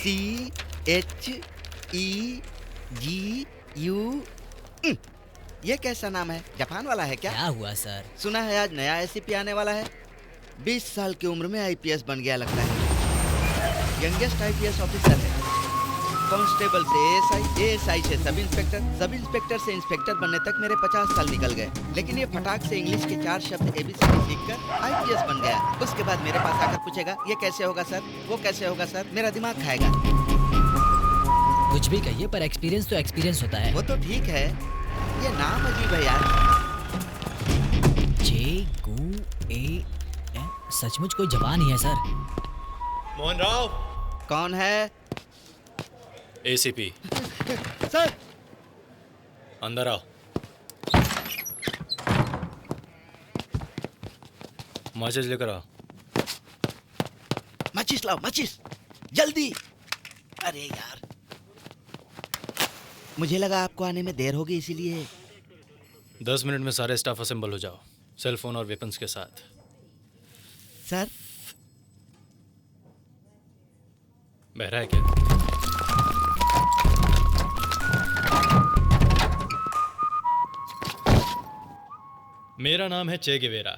CHEGU। ये कैसा नाम है? जापान वाला है क्या? क्या हुआ सर? सुना है आज नया एसीपी आने वाला है। 20 साल की उम्र में आईपीएस बन गया लगता है। यंगेस्ट आईपीएस ऑफिसर है। कांस्टेबल से एएसआई से सब इंस्पेक्टर से इंस्पेक्टर बनने तक मेरे 50 साल निकल गए। लेकिन ये फटाक से इंग्लिश के 4 शब्द एबीसीडी सीखकर आईपीएस बन गया। उसके बाद मेरे पास आकर पूछेगा ये कैसे होगा सर, वो कैसे होगा सर, मेरा दिमाग खाएगा। कुछ भी कहिए पर एक्सपीरियंस तो एक्सपीरियंस होता है। वो तो ठीक है, ये नाम अजीब है यार। JGU सचमुच कोई जवान ही है सर। मोहन राव। कौन है? एसीपी। सर अंदर आओ। माचिस लेकर आओ। माचिस लाओ, माचिस जल्दी। अरे यार, मुझे लगा आपको आने में देर होगी इसीलिए। 10 मिनट में सारे स्टाफ असेंबल हो जाओ, सेल फोन और वेपन्स के साथ। सर बहरा है क्या? मेरा नाम है चे गेवेरा।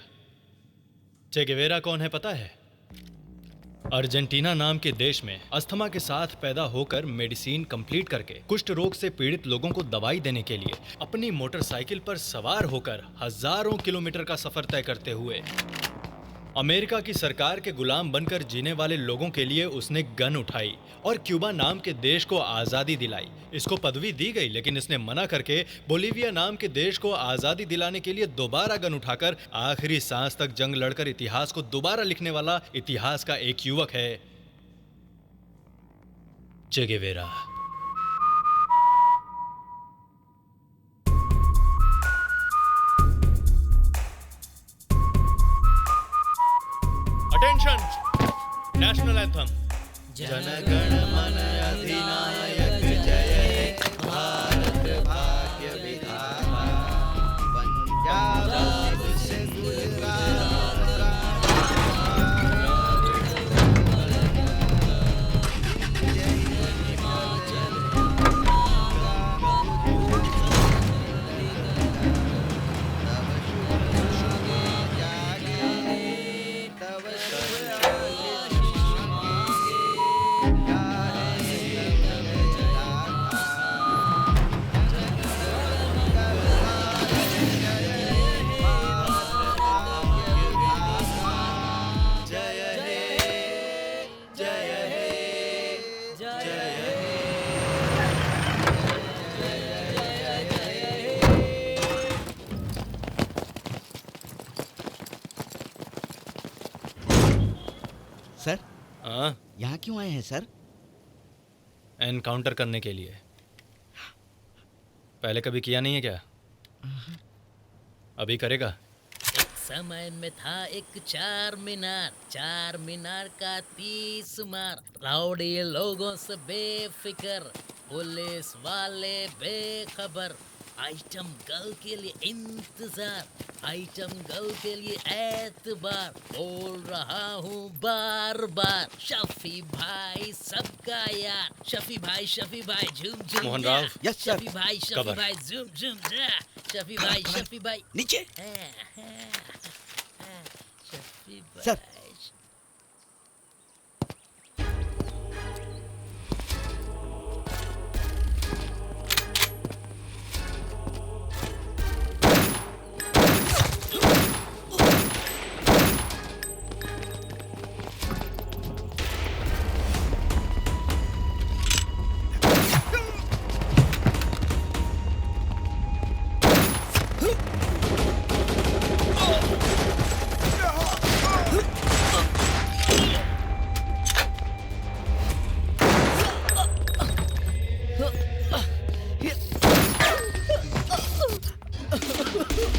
चे गेवेरा कौन है पता है? अर्जेंटीना नाम के देश में अस्थमा के साथ पैदा होकर मेडिसिन कंप्लीट करके कुष्ठ रोग से पीड़ित लोगों को दवाई देने के लिए अपनी मोटरसाइकिल पर सवार होकर हजारों किलोमीटर का सफर तय करते हुए अमेरिका की सरकार के गुलाम बनकर जीने वाले लोगों के लिए उसने गन उठाई और क्यूबा नाम के देश को आज़ादी दिलाई। इसको पदवी दी गई, लेकिन इसने मना करके बोलीविया नाम के देश को आज़ादी दिलाने के लिए दोबारा गन उठाकर आखिरी सांस तक जंग लड़कर इतिहास को दोबारा लिखने वाला इतिहास का एक युवक है चे Guevara. Attention, national anthem. Jana Gana मन अधिनायक जय, भारत भाग्य विधाता, पंजाब से गुजरात सर, यहाँ क्यों आए हैं सर? एनकाउंटर करने के लिए। पहले कभी किया नहीं है क्या? अभी करेगा? एक समय में था एक चार मीनार का 30 मार। राउडी लोगों से बेफिक्र, पुलिस वाले बेखबर। आइटम गर्ल के लिए इंतजार, आइटम गर्ल के लिए एतबार। बोल रहा हूँ बार बार, शफी भाई सबका यार। शफी भाई झूम झूम। मोहन राव। Yes sir. शफी भाई झूम झूम जा। शफी भाई नीचे। शफी भाई। सर।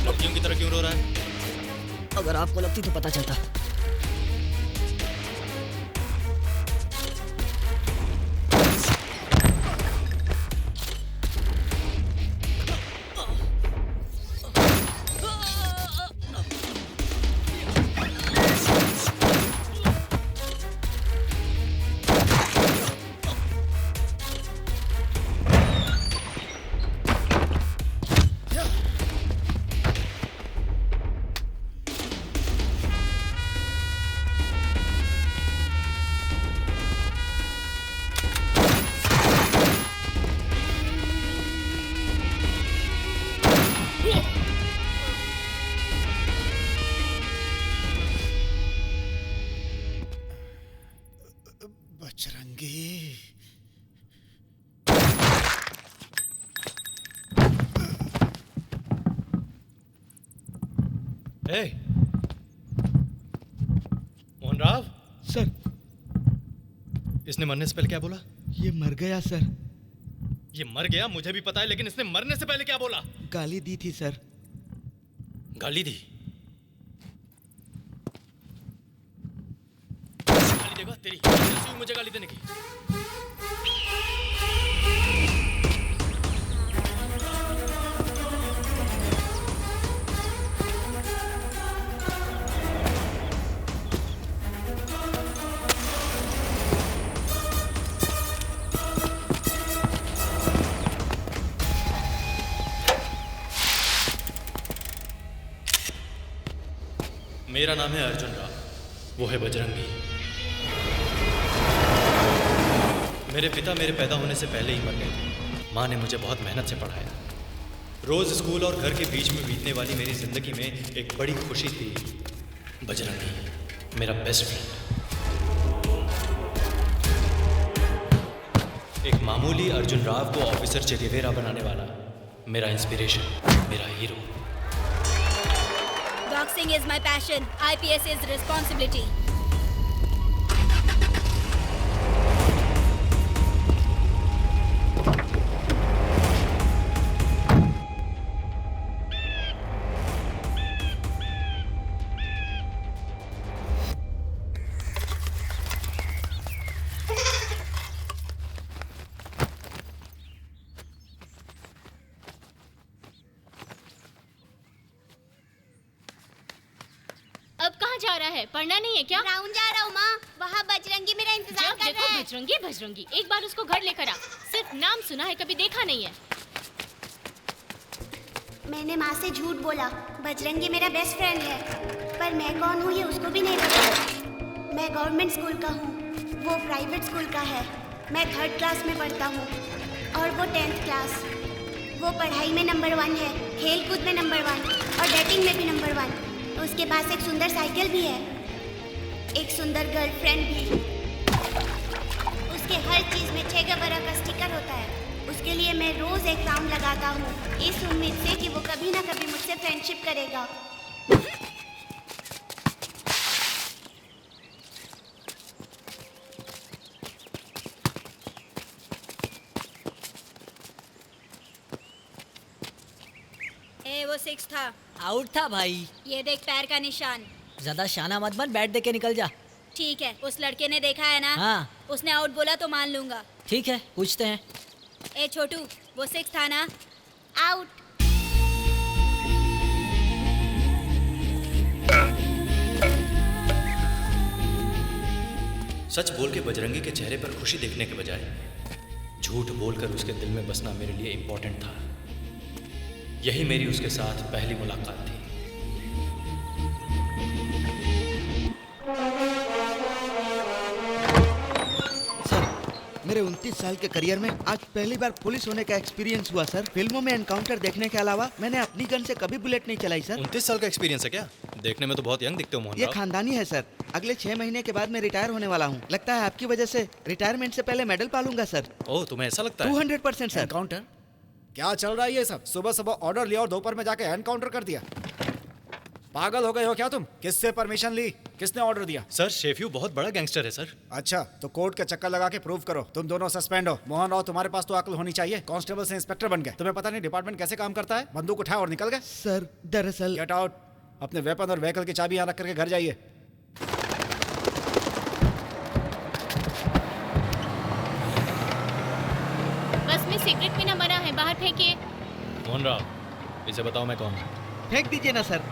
लड़कियों की तरह क्यों रो रहा है? अगर आपको लगती तो पता चलता। बजरंगी। ए, मोहन राव, सर इसने मरने से पहले क्या बोला? ये मर गया सर। ये मर गया मुझे भी पता है, लेकिन इसने मरने से पहले क्या बोला? गाली दी थी सर। गाली दी? गाली देगा तेरी? कैसी हुई मुझे गाली देने की? मेरा नाम है अर्जुन राव, वो है बजरंगी। मेरे पिता मेरे पैदा होने से पहले ही मर गए थे। माँ ने मुझे बहुत मेहनत से पढ़ाया। रोज स्कूल और घर के बीच में बीतने वाली मेरी जिंदगी में एक बड़ी खुशी थी, बजरंगी, मेरा बेस्ट फ्रेंड। एक मामूली अर्जुन राव को ऑफिसर चे गेवेरा बनाने वाला मेरा इंस्पिरेशन, मेरा hero. Boxing is my passion. IPS is responsibility. अब कहाँ जा रहा है? पढ़ना नहीं है क्या? राउंड जा रहा हूँ माँ। वहाँ बजरंगी मेरा इंतजार जब कर देखो रहा है। बजरंगी बजरंगी, एक बार उसको घर लेकर आ। सिर्फ नाम सुना है, कभी देखा नहीं है। मैंने माँ से झूठ बोला। बजरंगी मेरा बेस्ट फ्रेंड है, पर मैं कौन हूँ ये उसको भी नहीं पता। मैं गवर्नमेंट स्कूल का हूँ, वो प्राइवेट स्कूल का है। मैं 3rd क्लास में पढ़ता हूँ और वो 10th क्लास। वो पढ़ाई में नंबर 1 है, खेल कूद में नंबर 1 और डेटिंग में भी नंबर 1। उसके पास एक सुंदर साइकिल भी है, एक सुंदर गर्लफ्रेंड भी। उसके हर चीज में 6 गेवेरा का स्टिकर होता है। उसके लिए मैं रोज एक राउंड लगाता हूँ, इस उम्मीद से कि वो कभी ना कभी मुझसे फ्रेंडशिप करेगा। वो 6 था। आउट था भाई। ये देख पैर का निशान। ज्यादा शाना मत बन, बैट दे के निकल जा। ठीक है, उस लड़के ने देखा है ना? हाँ। उसने आउट बोला तो मान लूंगा। ठीक है, पूछते हैं। ए छोटू, वो 6 था ना? आउट। सच बोल के बजरंगी के चेहरे पर खुशी देखने के बजाय झूठ बोलकर उसके दिल में बसना मेरे लिए इम्पोर्टेंट था। यही मेरी उसके साथ पहली मुलाकात थी। सर, मेरे 29 साल के करियर में आज पहली बार पुलिस होने का एक्सपीरियंस हुआ सर। फिल्मों में एनकाउंटर देखने के अलावा मैंने अपनी गन से कभी बुलेट नहीं चलाई सर। 29 साल का एक्सपीरियंस है क्या? देखने में तो बहुत यंग दिखते हो मोहन ये राव। खानदानी है सर। अगले 6 महीने के बाद मैं रिटायर होने वाला हूँ। लगता है आपकी वजह से रिटायरमेंट से पहले मेडल पालूंगा सर। ओह, तुम्हें ऐसा लगता है? 200% सर। एनकाउंटर? क्या चल रहा है ये सब? सुबह सुबह ऑर्डर लिया और दोपहर में जाके एनकाउंटर कर दिया। पागल हो गए हो क्या तुम? किससे परमिशन ली? किसने ऑर्डर दिया? सर, शेफ्यू बहुत बड़ा गैंगस्टर है सर। अच्छा, तो कोर्ट के चक्कर लगा के प्रूव करो। तुम दोनों सस्पेंड हो। मोहन राव, तुम्हारे पास तो अक्ल होनी चाहिए। कांस्टेबल से इंस्पेक्टर बन गए। तुम्हें पता नहीं डिपार्टमेंट कैसे काम करता है? बंदूक उठाए और निकल गए। सर दरअसल गेट आउट। अपने वेपन और व्हीकल की चाबी यहाँ रख करके घर जाइए। बस में सिगरेट पीना मना है, बाहर फेंकिए। मोहन राव, इसे बताओ मैं कौन हूँ? फेंक दीजिए ना सर।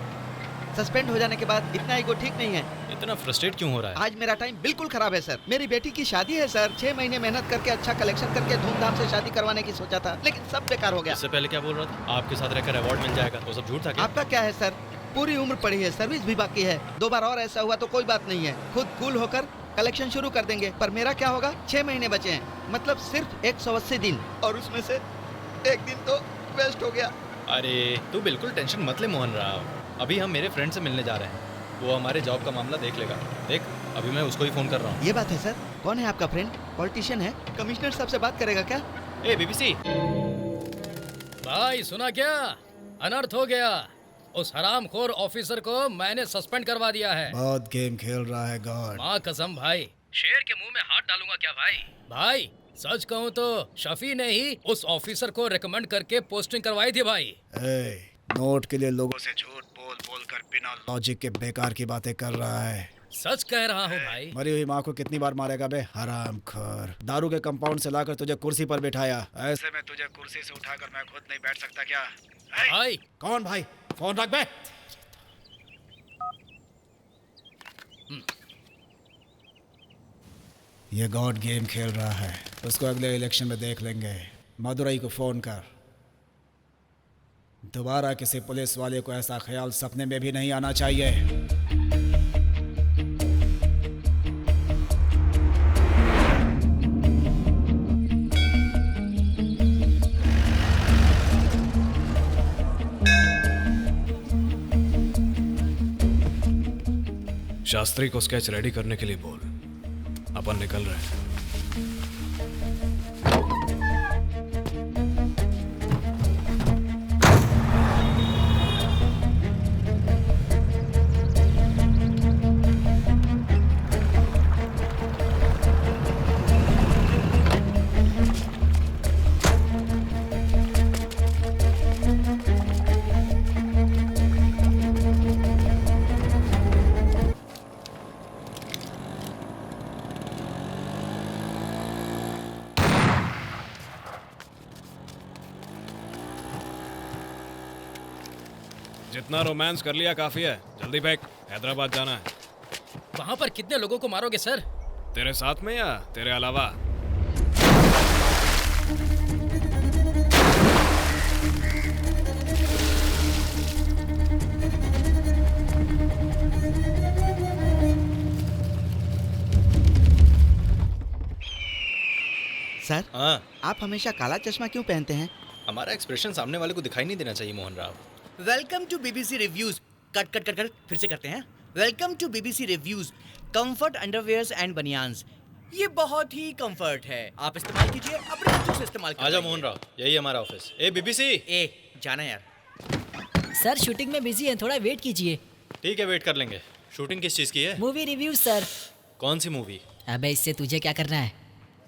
सस्पेंड हो जाने के बाद इतना ईगो ठीक नहीं है। इतना फ्रस्ट्रेट क्यों हो रहा है? आज मेरा टाइम बिल्कुल खराब है सर। मेरी बेटी की शादी है सर। 6 महीने मेहनत करके अच्छा कलेक्शन करके धूमधाम से शादी करवाने की सोचा था, लेकिन सब बेकार हो गया। इससे पहले क्या बोल रहा था? आपके साथ रहकर अवार्ड मिल जाएगा, वो सब झूठ था क्या? आपका क्या है सर? पूरी उम्र पड़ी है, सर्विस भी बाकी है। 2 बार और ऐसा हुआ तो कोई बात नहीं है, खुद कूल होकर कलेक्शन शुरू कर देंगे। पर मेरा क्या होगा? 6 महीने बचे हैं, मतलब सिर्फ 180 दिन, और उसमें से 1 दिन तो वेस्ट हो गया। अरे तू बिल्कुल टेंशन मत ले मोहन राव। अभी हम मेरे फ्रेंड से मिलने जा रहे हैं, वो हमारे जॉब का मामला देख लेगा। देख, अभी मैं उसको ही फोन कर रहा हूँ। ये बात है सर। कौन है आपका फ्रेंड? पॉलिटिशियन है? कमिश्नर साहब से बात करेगा क्या? ए बीबीसी, भाई सुना क्या? अनर्थ हो गया। उस हरामखोर ऑफिसर को मैंने सस्पेंड करवा दिया है। बहुत गेम खेल रहा है गॉड। माँ कसम भाई, शेर के मुंह में हाथ डालूंगा क्या भाई? भाई सच कहूँ तो शफी ने ही उस ऑफिसर को रिकमेंड करके पोस्टिंग करवाई थी भाई। नोट के लिए लोगों से झूठ बोल बोल कर बिना लॉजिक के बेकार की बातें कर रहा है। सच कह रहा हूँ भाई। मरी हुई माँ को कितनी बार मारेगा बे हरामखोर। दारू के कंपाउंड से लाकर तुझे कुर्सी पर बिठाया, ऐसे में तुझे कुर्सी से उठाकर मैं खुद नहीं बैठ सकता क्या? भाई कौन भाई? फोन रख बे। ये गॉड गेम खेल रहा है, उसको अगले इलेक्शन में देख लेंगे। मदुरई को फोन कर। दोबारा किसी पुलिस वाले को ऐसा ख्याल सपने में भी नहीं आना चाहिए। शास्त्री को स्केच रेडी करने के लिए बोल, अपन निकल रहे हैं। जितना रोमांस कर लिया काफी है, जल्दी बैक, हैदराबाद जाना है। वहाँ पर कितने लोगों को मारोगे सर? तेरे साथ में या तेरे अलावा? सर, हाँ, आप हमेशा काला चश्मा क्यों पहनते हैं? हमारा एक्सप्रेशन सामने वाले को दिखाई नहीं देना चाहिए Mohan Rao. Welcome to BBC reviews. Cut cut cut cut फिर से करते हैं। Welcome to BBC reviews. Comfort underwears and banians, ये बहुत ही कंफर्ट है, आप इस्तेमाल कीजिए, अपने बच्चों से इस्तेमाल कीजिए। आजा मोहन राव, यही हमारा ऑफिस। ए बीबीसी, ए जाना यार। सर शूटिंग में बिजी है, थोड़ा वेट कीजिए। ठीक है, वेट कर लेंगे। शूटिंग किस चीज़ की है? Movie review sir. कौन सी मूवी? अबे इससे तुझे क्या करना है?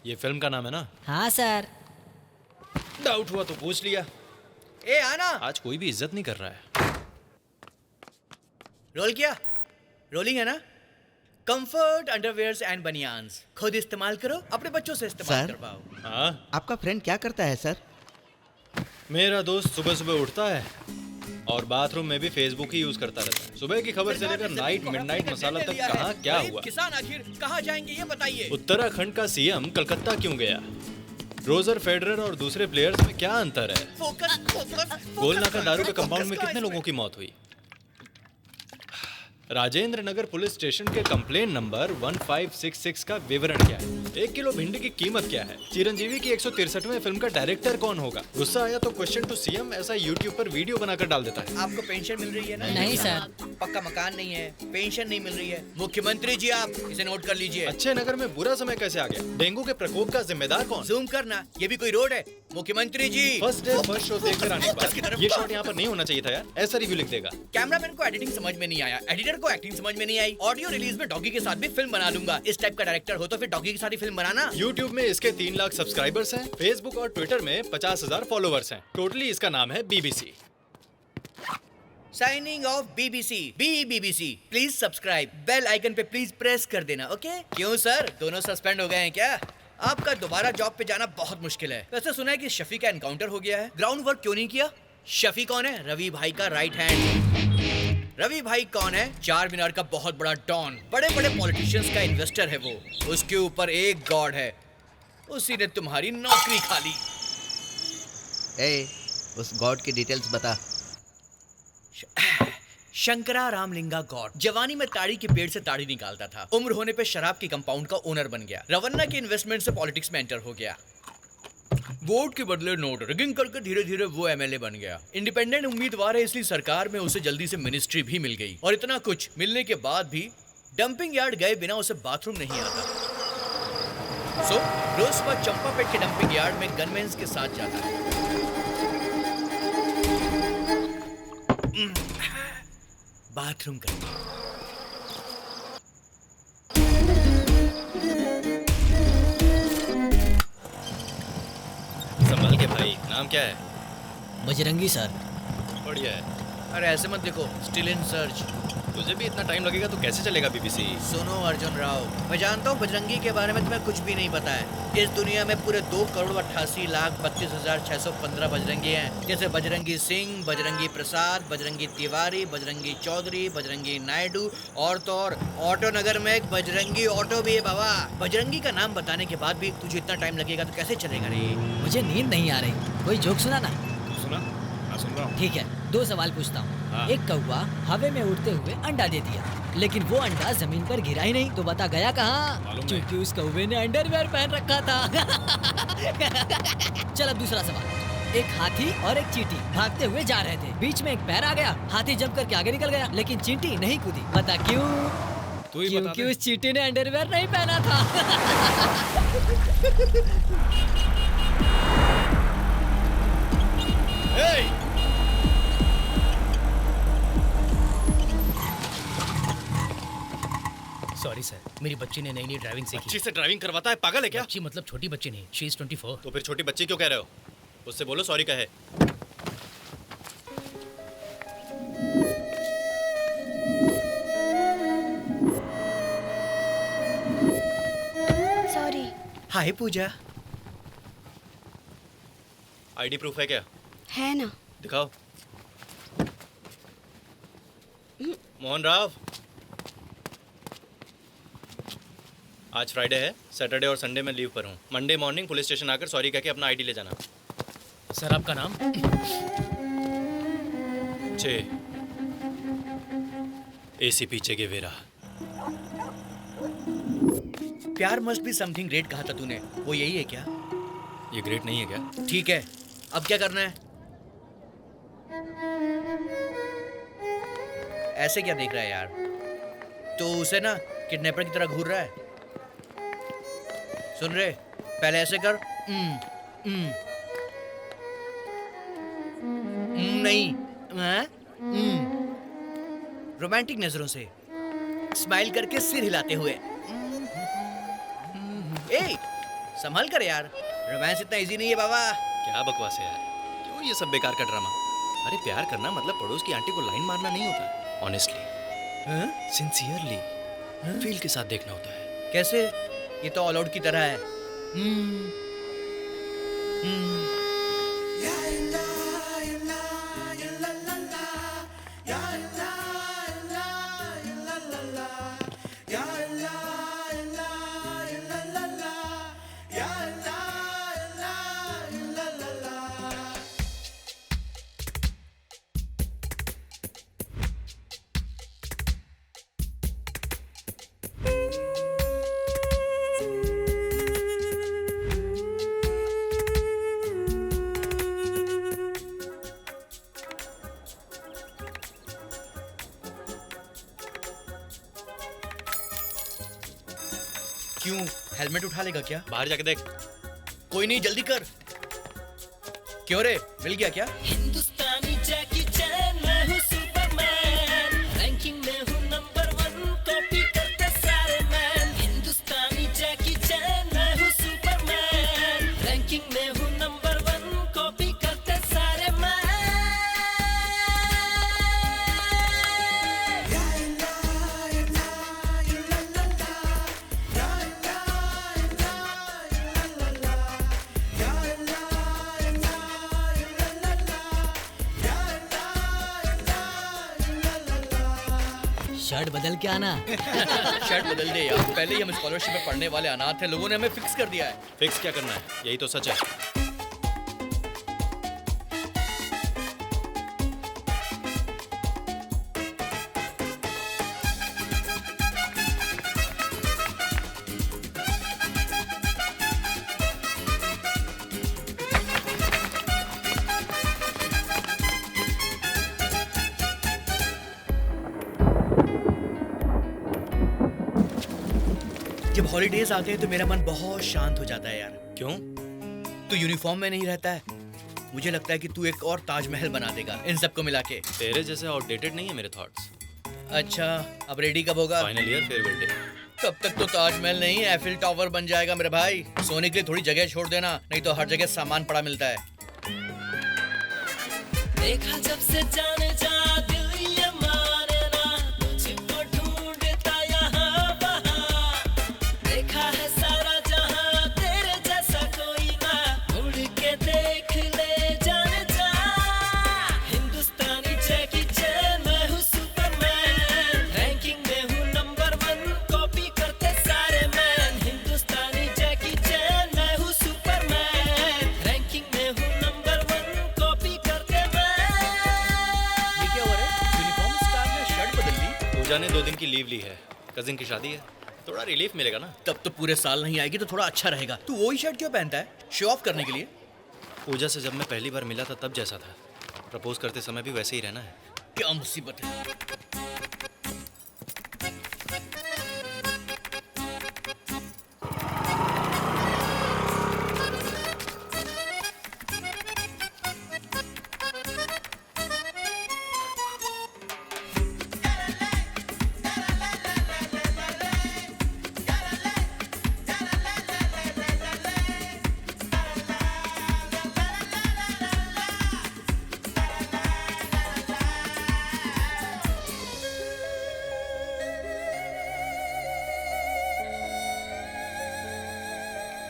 ये फिल्म का नाम है ना? हाँ सर। डाउट हुआ तो पूछ लिया। ए आना। आज कोई भी इज्जत नहीं कर रहा है। रोल किया? रोलिंग है ना? कंफर्ट अंडरवेयर्स एंड बनियान्स, खुद इस्तेमाल करो, अपने बच्चों से इस्तेमाल सर? करवाओ। हाँ, आपका फ्रेंड क्या करता है सर? मेरा दोस्त सुबह सुबह उठता है और बाथरूम में भी फेसबुक ही यूज करता रहता है। सुबह की खबर से लेकर नाइट मिडनाइट मसाला तक कहाँ क्या हुआ। किसान आखिर कहाँ जाएंगे ये बताइए। उत्तराखंड का सीएम कलकत्ता क्यों गया? रोजर फेडरर और दूसरे प्लेयर्स में क्या अंतर है? Focus focus. गोलनाका दारू के कंपाउंड में कितने लोगों की मौत हुई? राजेंद्र नगर पुलिस स्टेशन के कंप्लेन नंबर 1566 का विवरण क्या है? 1 किलो भिंडी की कीमत क्या है? चिरंजीवी की 163वें फिल्म का डायरेक्टर कौन होगा? गुस्सा आया तो क्वेश्चन टू सीएम ऐसा यूट्यूब पर वीडियो बनाकर डाल देता है। आपको पेंशन मिल रही है ना? नहीं सर। पक्का मकान नहीं है, पेंशन नहीं मिल रही है। मुख्यमंत्री जी आप इसे नोट कर लीजिए। अच्छे नगर में बुरा समय कैसे आ गया? डेंगू के प्रकोप का जिम्मेदार कौन? जूम करना, ये भी कोई रोड है? मुख्यमंत्री जी फर्स्ट डे फर्स्ट शो देखकर आने के बाद ये शॉट यहाँ पर नहीं होना चाहिए था यार। ऐसा रिव्यू लिख देगा। कैमरामैन को एडिटिंग समझ में नहीं आया, एडिटर को एक्टिंग समझ में नहीं आई। ऑडियो रिलीज में डॉगी के साथ भी फिल्म बना लूंगा। इस टाइप का डायरेक्टर हो तो फिर डॉगी के साथ ही फिल्म बनाना। YouTube में इसके 3 लाख सब्सक्राइबर्स हैं, Facebook और Twitter में 50,000 फॉलोवर्स हैं। टोटली इसका नाम है BBC। Signing off BBC. BBC please subscribe, bell icon पे प्लीज प्रेस कर देना। ओके? क्यों सर, दोनों सस्पेंड हो गए हैं क्या? आपका दोबारा जॉब पे जाना बहुत मुश्किल है। वैसे सुना है कि शफी का एनकाउंटर हो गया है, ग्राउंड वर्क क्यों नहीं किया? शफी कौन है? रवि भाई का राइट हैंड। रवि भाई कौन है? चार मीनार का बहुत बड़ा डॉन, बड़े बड़े पॉलिटिशियंस का इन्वेस्टर है वो। उसके ऊपर एक गॉड है, उसी ने तुम्हारी नौकरी खा ली। ए, उस गॉड की डिटेल्स बता। शंकरा रामलिंगा गॉड जवानी में ताड़ी के पेड़ से ताड़ी निकालता था, उम्र होने पे शराब की कंपाउंड का ओनर बन गया, रवन्ना के इन्वेस्टमेंट से पॉलिटिक्स में एंटर हो गया, वोट के बदले नोट रिगिंग करके धीरे धीरे वो एमएलए बन गया। इंडिपेंडेंट उम्मीदवार है इसलिए सरकार में उसे जल्दी से मिनिस्ट्री भी मिल गई। और इतना कुछ मिलने के बाद भी डंपिंग यार्ड गए बिना उसे बाथरूम नहीं आता। सो रोज सुबह चंपापेट के डंपिंग यार्ड में गनमैन्स के साथ जाता है। बाथरूम करने। संभाल के भाई, नाम क्या है? बजरंगी सर। बढ़िया है। अरे ऐसे मत देखो, स्टिल इन सर्च। तुझे भी इतना टाइम लगेगा तो कैसे चलेगा बीबीसी? सुनो अर्जुन राव, मैं जानता हूँ बजरंगी के बारे में तुम्हें कुछ भी नहीं पता है। इस दुनिया में पूरे 2,88,32,615 बजरंगी हैं, जैसे बजरंगी सिंह, बजरंगी प्रसाद, बजरंगी तिवारी, बजरंगी चौधरी, बजरंगी नायडू, और तो और ऑटो नगर में एक बजरंगी ऑटो भी है बाबा। बजरंगी का नाम बताने के बाद भी तुझे इतना टाइम लगेगा तो कैसे चलेगा रे? मुझे नींद नहीं आ रही, कोई जोक सुना ना। सुना? हाँ सुन रहा हूँ। ठीक है, 2 सवाल पूछता हूँ। हाँ। एक कौवा हवा में उड़ते हुए अंडा दे दिया, लेकिन वो अंडा जमीन पर गिरा ही नहीं, तो बता गया कहाँ? मालूम नहीं। क्योंकि उस कौवे ने अंडरवेयर पहन रखा था। चल अब दूसरा सवाल। एक हाथी और एक चींटी भागते हुए जा रहे थे, बीच में एक पैर आ गया, हाथी जंप करके आगे निकल गया, लेकिन चींटी नहीं कूदी। बता क्यों? तू ही बता क्योंकि दे। उस चींटी ने अंडरवेयर नहीं पहना था। सॉरी सर, मेरी बच्ची ने नई नई ड्राइविंग सीखी। अच्छी से ड्राइविंग करवाता है, पागल है क्या? बच्ची मतलब छोटी बच्ची नहीं, शी इज 24। तो फिर छोटी बच्ची क्यों कह रहे हो? उससे बोलो सॉरी कहे। सॉरी। हाय पूजा। आईडी प्रूफ है क्या? है ना। दिखाओ। मोहन राव, आज फ्राइडे है, सैटरडे और संडे में लीव पर हूँ। मंडे मॉर्निंग पुलिस स्टेशन आकर सॉरी कह के अपना आईडी ले जाना। सर आपका नाम? चे एसीपी चे गेवेरा। प्यार मस्ट बी समथिंग ग्रेट कहा था तूने, वो यही है क्या? ये ग्रेट नहीं है क्या? ठीक है, अब क्या करना है? ऐसे क्या देख रहा है यार? तो उसे ना किडनैपर की तरह घूर रहा है। सुन रहे, पहले ऐसे कर। नहीं, रोमांटिक नजरों से स्माइल करके सिर हिलाते हुए। ए, संभल कर यार, रोमांस इतना इजी नहीं है बाबा। क्या बकवास है यार, क्यों ये सब बेकार का ड्रामा? अरे प्यार करना मतलब पड़ोस की आंटी को लाइन मारना नहीं होता। ऑनेस्टली, सिंसियरली, फील के साथ देखना होता है। कैसे? ये तो ऑल आउट की तरह है। क्यों, हेलमेट उठा लेगा क्या? बाहर जाके देख। कोई नहीं, जल्दी कर। क्यों रे, मिल गया क्या? हिंदुस्तानी जैकी चैन, मैं हूँ सुपरमैन, रैंकिंग में हूँ नंबर 1, कॉपी करते सारे मैन। हिंदुस्तानी जैकी चैन, मैं हूँ सुपरमैन, रैंकिंग में हूँ नंबर 1, कॉपी करते सारे मैन। शर्ट बदल के आना। शर्ट बदल दे यार, पहले ही हम स्कॉलरशिप में पढ़ने वाले अनाथ हैं, लोगों ने हमें फिक्स कर दिया है। फिक्स क्या करना है, यही तो सच है। हॉलीडेज आते हैं तो मेरा मन बहुत शांत हो जाता है यार। क्यों? तू यूनिफॉर्म में नहीं रहता है, मुझे लगता है कि तू एक और ताजमहल बना देगा इन सबको मिला के। तेरे जैसे आउटडेटेड नहीं है मेरे थॉट्स। अच्छा, अब रेडी कब होगा? Final year farewell day. तब तक तो ताजमहल नहीं एफिल टावर बन जाएगा मेरे भाई। सोने के लिए थोड़ी जगह छोड़ देना, नहीं तो हर जगह सामान पड़ा मिलता है। देखा जब से जाने जा दिल ये मारना, तुझको ढूंढता यहाँ वहाँ। देखा है सारा जहाँ, तेरे जैसा कोई ना, उड़ के देख ले जाने जा। हिंदुस्तानी जैकी चैन, मैं हूँ सुपरमैन, रैंकिंग में हूँ नंबर 1, कॉपी करते सारे मैन। हिंदुस्तानी जैकी चैन, मैं हूँ सुपरमैन, रैंकिंग में हूँ नंबर 1, कॉपी करते ये क्या हो रहा है? यूनिफॉर्म स्टार ने शर्ट बदल ली। पूजा ने 2 दिन की लीव ली है, कजिन की शादी है, थोड़ा रिलीफ मिलेगा ना। तब तो पूरे साल नहीं आएगी तो थोड़ा अच्छा रहेगा। तू वही शर्ट क्यों पहनता है? शो ऑफ करने के लिए? पूजा से जब मैं पहली बार मिला था तब जैसा था, प्रपोज करते समय भी वैसे ही रहना है। क्या मुसीबत है।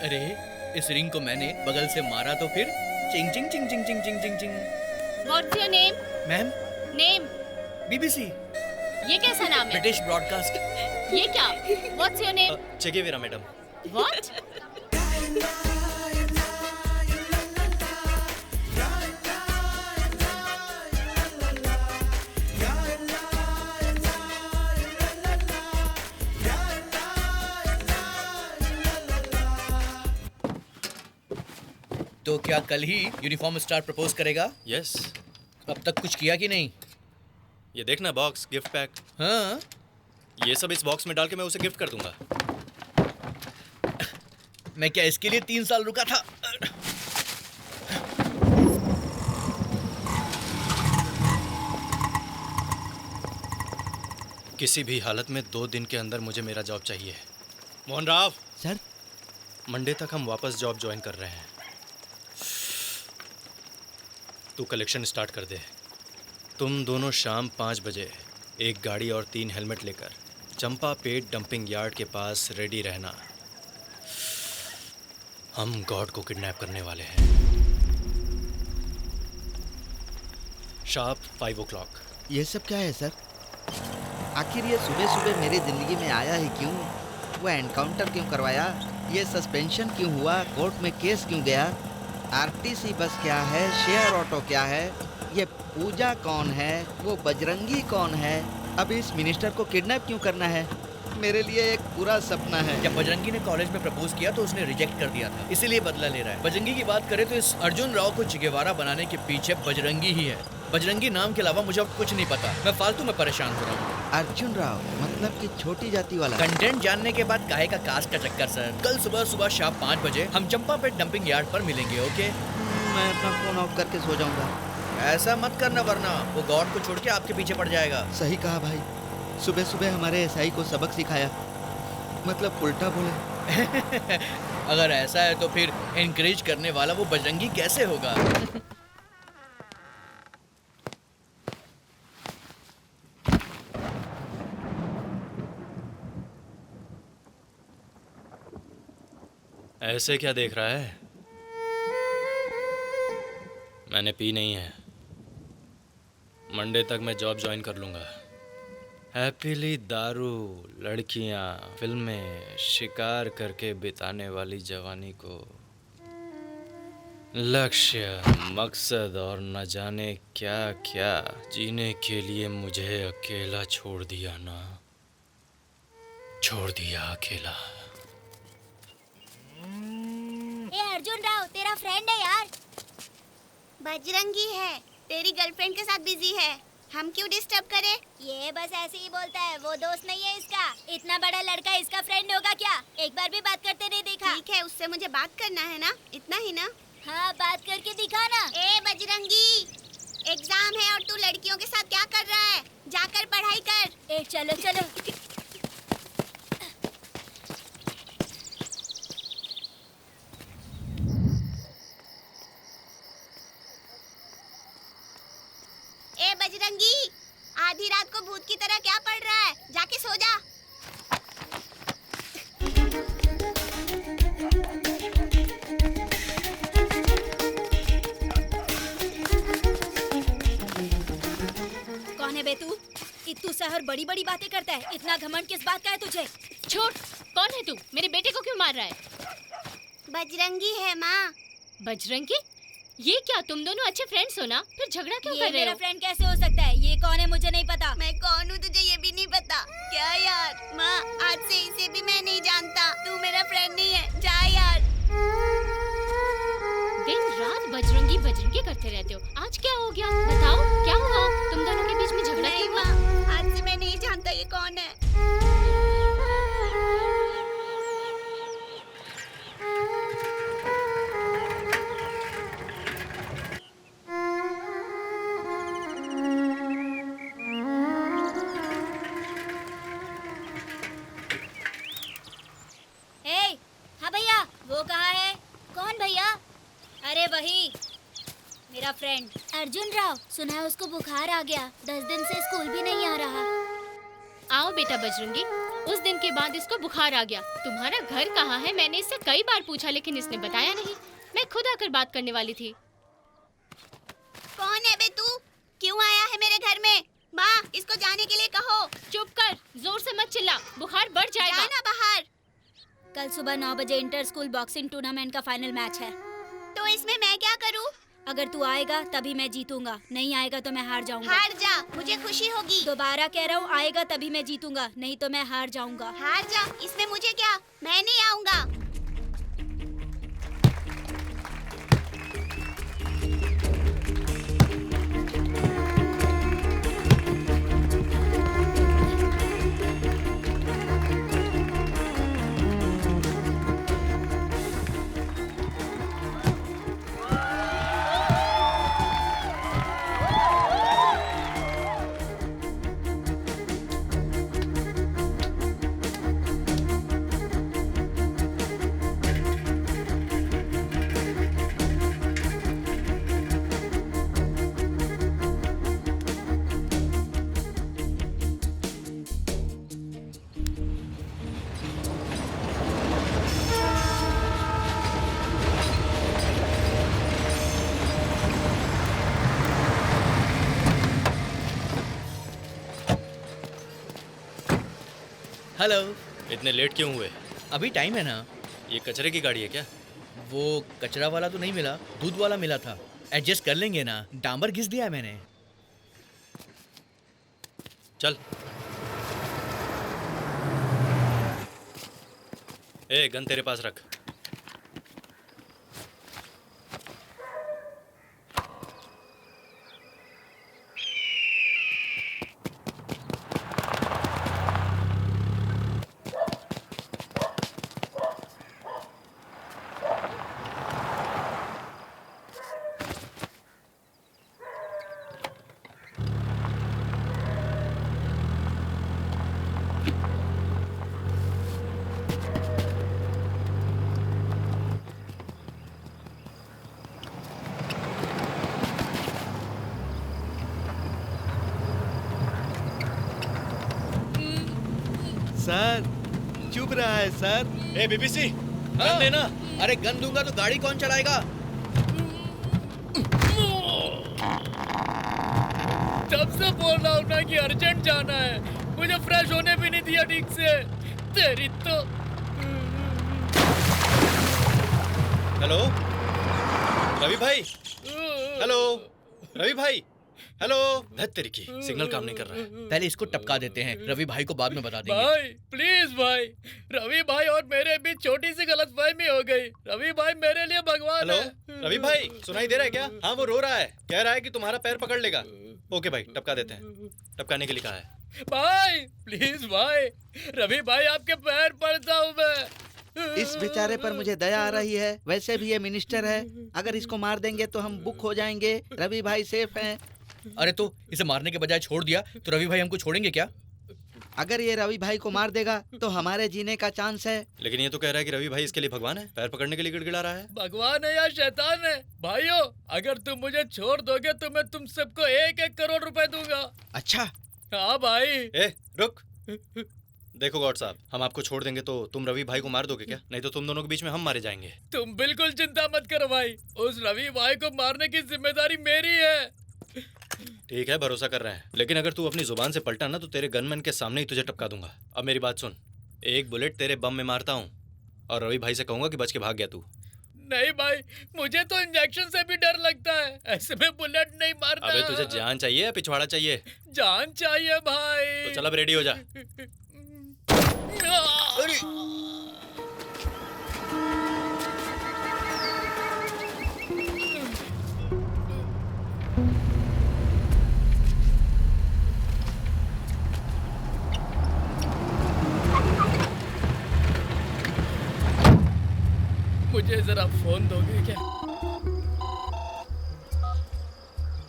अरे इस रिंग को मैंने बगल से मारा तो फिर चिंग चिंग चिंग चिंग चिंग चिंग चिंग चिंग। What's your name? Ma'am, name? BBC, ये कैसा नाम है? British broadcast. ये क्या? What's your name? Che Guevara madam. What? तो क्या कल ही यूनिफॉर्म स्टार प्रपोज करेगा? यस। अब तक कुछ किया कि नहीं? ये देखना बॉक्स, गिफ्ट पैक, हाँ, ये सब इस बॉक्स में डाल के मैं उसे गिफ्ट कर दूंगा। मैं क्या इसके लिए 3 साल रुका था? किसी भी हालत में 2 दिन के अंदर मुझे मेरा जॉब चाहिए। मोहन राव सर, मंडे तक हम वापस जॉब ज्वाइन कर रहे हैं। तू कलेक्शन स्टार्ट कर दे। तुम दोनों शाम 5 बजे एक गाड़ी और 3 हेलमेट लेकर चंपा पेट डंपिंग यार्ड के पास रेडी रहना। हम गॉड को किडनैप करने वाले हैं। Sharp 5 o'clock। ये सब क्या है सर? आखिर ये सुबह सुबह मेरी जिंदगी में आया ही क्यों? वो एनकाउंटर क्यों करवाया? ये सस्पेंशन क्यों हुआ? कोर्ट में केस क्यों गया? आरटीसी बस क्या है? शेयर ऑटो क्या है? ये पूजा कौन है? वो बजरंगी कौन है? अब इस मिनिस्टर को किडनैप क्यों करना है? मेरे लिए एक पूरा सपना है। जब बजरंगी ने कॉलेज में प्रपोज किया तो उसने रिजेक्ट कर दिया था, इसीलिए बदला ले रहा है। बजरंगी की बात करें तो इस अर्जुन राव को चिगेवारा बनाने के पीछे बजरंगी ही है। बजरंगी नाम के अलावा मुझे अब कुछ नहीं पता। मैं फालतू में परेशान हो रहा हूँ। अर्जुन राव मतलब कि छोटी जाति वाला? कंटेंट जानने के बाद काहे का कास्ट का चक्कर सर। कल सुबह शाम 5 बजे हम चंपा पेट डंपिंग यार्ड पर मिलेंगे, ओके? मैं अपना फोन ऑफ करके सो जाऊंगा। ऐसा मत करना वरना वो गॉड को छोड़ के आपके पीछे पड़ जाएगा। सही कहा भाई, सुबह सुबह हमारे एसआई को सबक सिखाया, मतलब उल्टा बोले। अगर ऐसा है तो फिर एनकरेज करने वाला वो बजरंगी कैसे होगा? ऐसे क्या देख रहा है? मैंने पी नहीं है। मंडे तक मैं जॉब ज्वाइन कर लूंगा। हैप्पीली दारू, लड़कियां, फिल्में, शिकार करके बिताने वाली जवानी को लक्ष्य, मकसद और न जाने क्या क्या जीने के लिए मुझे अकेला छोड़ दिया ना। छोड़ दिया अकेला। ए अर्जुन राव, तेरा फ्रेंड है यार। बजरंगी है, तेरी गर्लफ्रेंड के साथ बिजी है। हम क्यों डिस्टर्ब करें? ये बस ऐसे ही बोलता है, वो दोस्त नहीं है इसका। इतना बड़ा लड़का इसका फ्रेंड होगा क्या? एक बार भी बात करते नहीं देखा। ठीक है, उससे मुझे बात करना है ना, इतना ही ना? हाँ, बात करके दिखा ना। ए बजरंगी, एग्जाम है और तू लड़कियों के साथ क्या कर रहा है? जाकर पढ़ाई कर। एक चलो चलो। ए बजरंगी, आधी रात को भूत की तरह क्या पढ़ रहा है? जाके सो जा। कौन है बे तू? इतू सहर बड़ी बड़ी बातें करता है। इतना घमंड किस बात का है तुझे? छोड़, कौन है तू? मेरे बेटे को क्यों मार रहा है? बजरंगी है माँ। बजरंगी? ये क्या, तुम दोनों अच्छे फ्रेंड्स हो ना? फिर झगड़ा क्यों ये कर रहे मेरा हो? फ्रेंड कैसे हो सकता है? ये कौन है मुझे नहीं पता। मैं कौन हूँ तुझे ये भी नहीं पता क्या यार? माँ, आज से इसे भी मैं नहीं जानता। तू मेरा फ्रेंड नहीं है, जा यार। दिन रात बजरंगी बजरंगी करते रहते हो। आज क्या हो गया? बताओ, क्या हुआ? तुम दोनों के बीच में झगड़ा नहीं क्यों हुआ? माँ, आज से मैं नहीं जानता ये कौन है। ए, हाँ भैया, वो कहाँ है? कौन भैया? अरे वही, मेरा फ्रेंड अर्जुन राव। सुना है उसको बुखार आ गया, 10 दिन से स्कूल भी नहीं आ रहा। आओ बेटा बजरंगी, उस दिन के बाद इसको बुखार आ गया। तुम्हारा घर कहाँ है? मैंने इससे कई बार पूछा लेकिन इसने बताया नहीं। मैं खुद आकर बात करने वाली थी। कौन है बे तू? क्यों आया है मेरे घर में? माँ, इसको जाने के लिए कहो। चुप कर, जोर से मत चिल्ला, बुखार बढ़ जाएगा। जाना बाहर। कल सुबह 9 बजे इंटर स्कूल बॉक्सिंग टूर्नामेंट का फाइनल मैच है। तो इसमें मैं क्या करूँ? अगर तू आएगा तभी मैं जीतूंगा, नहीं आएगा तो मैं हार जाऊंगा। हार जा, मुझे खुशी होगी। दोबारा कह रहा हूँ, आएगा तभी मैं जीतूंगा, नहीं तो मैं हार जाऊंगा। हार जा, इसमें मुझे क्या? मैं नहीं आऊंगा। हेलो। इतने लेट क्यों हुए? अभी टाइम है ना। ये कचरे की गाड़ी है क्या? वो कचरा वाला तो नहीं मिला, दूध वाला मिला था। एडजस्ट कर लेंगे ना, डांबर घिस दिया है मैंने। चल। ए, गन तेरे पास रख। सर, चुप रहा है सर। ए बीबीसी, गन लेना। अरे गन दूंगा तो गाड़ी कौन चलाएगा? तब से बोल रहा हूँ ना कि अर्जेंट जाना है, मुझे फ्रेश होने भी नहीं दिया ठीक से। तेरी तो। हेलो रवि भाई। हेलो रवि भाई। हेलो। धत तेरी की, सिग्नल काम नहीं कर रहा है। पहले इसको टपका देते हैं, रवि भाई को बाद में बता देंगे। भाई प्लीज भाई, रवि भाई और मेरे बीच छोटी सी गलतफहमी हो गई। रवि भाई मेरे लिए भगवान हेलो है। रवि भाई, सुनाई दे रहा है क्या? हाँ वो रो रहा है, कह रहा है कि तुम्हारा पैर पकड़ लेगा। ओके भाई, टपका देते हैं। टपकाने के लिए कहा है। भाई प्लीज भाई, रवि भाई आपके पैर पड़ता हूँ मैं। इस बेचारे पर मुझे दया आ रही है। वैसे भी ये मिनिस्टर है, अगर इसको मार देंगे तो हम बुक हो जाएंगे। रवि भाई सेफ हैं। अरे तो इसे मारने के बजाय छोड़ दिया तो रवि भाई हमको छोड़ेंगे क्या? अगर ये रवि भाई को मार देगा तो हमारे जीने का चांस है। लेकिन ये तो कह रहा है कि रवि भाई इसके लिए भगवान है, पैर पकड़ने के लिए गिड़गिड़ा रहा है। भगवान है या शैतान है? भाइयों, अगर तुम मुझे छोड़ दोगे तो मैं तुम सबको 1-1 करोड़ रुपए दूंगा। अच्छा। हाँ भाई। ए, रुक। देखो गॉड साहब, हम आपको छोड़ देंगे तो तुम रवि भाई को मार दोगे क्या? नहीं तो तुम दोनों के बीच में हम मारे जाएंगे। तुम बिल्कुल चिंता मत करो भाई, उस रवि भाई को मारने की जिम्मेदारी मेरी है। ठीक है, भरोसा कर रहे हैं, लेकिन अगर तू अपनी जुबान से पलटा ना तो तेरे गनमैन के सामने ही तुझे टपका दूंगा। अब मेरी बात सुन, एक बुलेट तेरे बम में मारता हूँ और रवि भाई से कहूंगा कि बच के भाग गया तू। नहीं भाई, मुझे तो इंजेक्शन से भी डर लगता है, ऐसे में बुलेट नहीं मारता। अबे तुझे जान चाहिए या पिछवाड़ा चाहिए? जान चाहिए भाई। तो चल अब रेडी हो जा। मुझे जरा फोन दोगे क्या?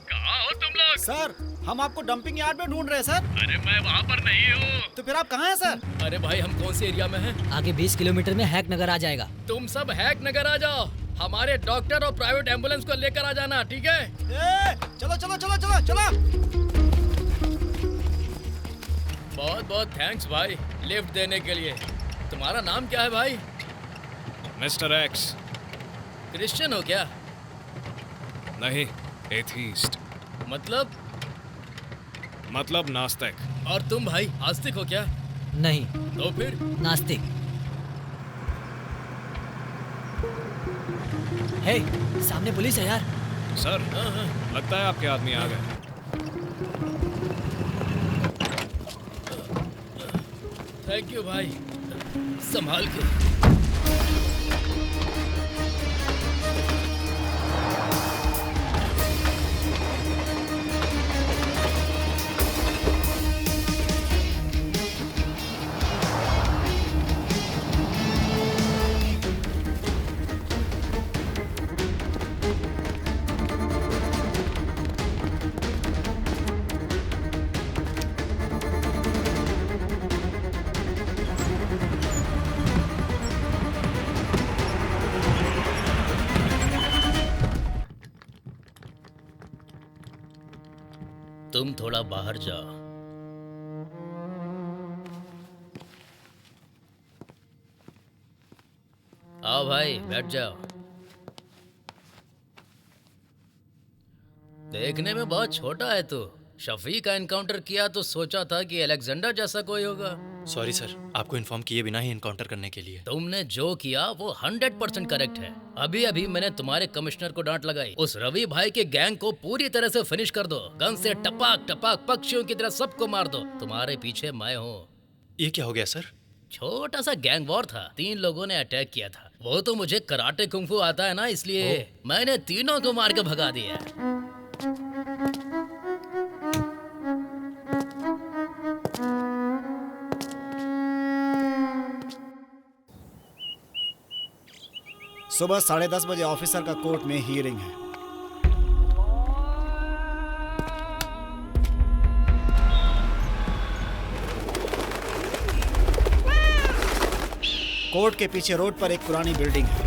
कहाँ हो तुम लोग? सर, हम आपको डंपिंग यार्ड में ढूंढ रहे हैं सर। अरे मैं वहाँ पर नहीं हूँ। तो फिर आप कहाँ हैं सर? अरे भाई, हम कौन से एरिया में हैं? आगे 20 किलोमीटर में हैक नगर आ जाएगा। तुम सब हैक नगर आ जाओ, हमारे डॉक्टर और प्राइवेट एम्बुलेंस को लेकर आ जाना, ठीक है? चलो चलो चलो चलो चलो। बहुत बहुत थैंक्स भाई, लिफ्ट देने के लिए। तुम्हारा नाम क्या है भाई? Mister x. क्रिश्चियन हो क्या? नहीं, एथीस्ट। मतलब नास्तिक। और तुम भाई आस्तिक हो क्या? नहीं। तो फिर? नास्तिक। हे, सामने पुलिस है यार। सर, लगता है आपके आदमी आ गए। थैंक यू भाई, संभाल के। तुम थोड़ा बाहर जाओ। आओ भाई, बैठ जाओ। देखने में बहुत छोटा है तू। शफी का एनकाउंटर किया तो सोचा था कि अलेक्जेंडर जैसा कोई होगा। सॉरी सर, आपको इन्फॉर्म किए बिना ही एनकाउंटर करने के लिए। तुमने जो किया वो 100% करेक्ट है। अभी अभी मैंने तुम्हारे कमिश्नर को डांट लगाई। उस रवि भाई के गैंग को पूरी तरह से फिनिश कर दो। गन से टपाक टपाक पक्षियों की तरह सबको मार दो। तुम्हारे पीछे मैं हूँ। ये क्या हो गया सर? छोटा सा गैंग वॉर था, 3 लोगों ने अटैक किया था। वो तो मुझे कराटे कुंफू आता है ना, इसलिए मैंने तीनों को मार के भगा दिया। सुबह 10:30 बजे ऑफिसर का कोर्ट में हियरिंग है। कोर्ट के पीछे रोड पर एक पुरानी बिल्डिंग है।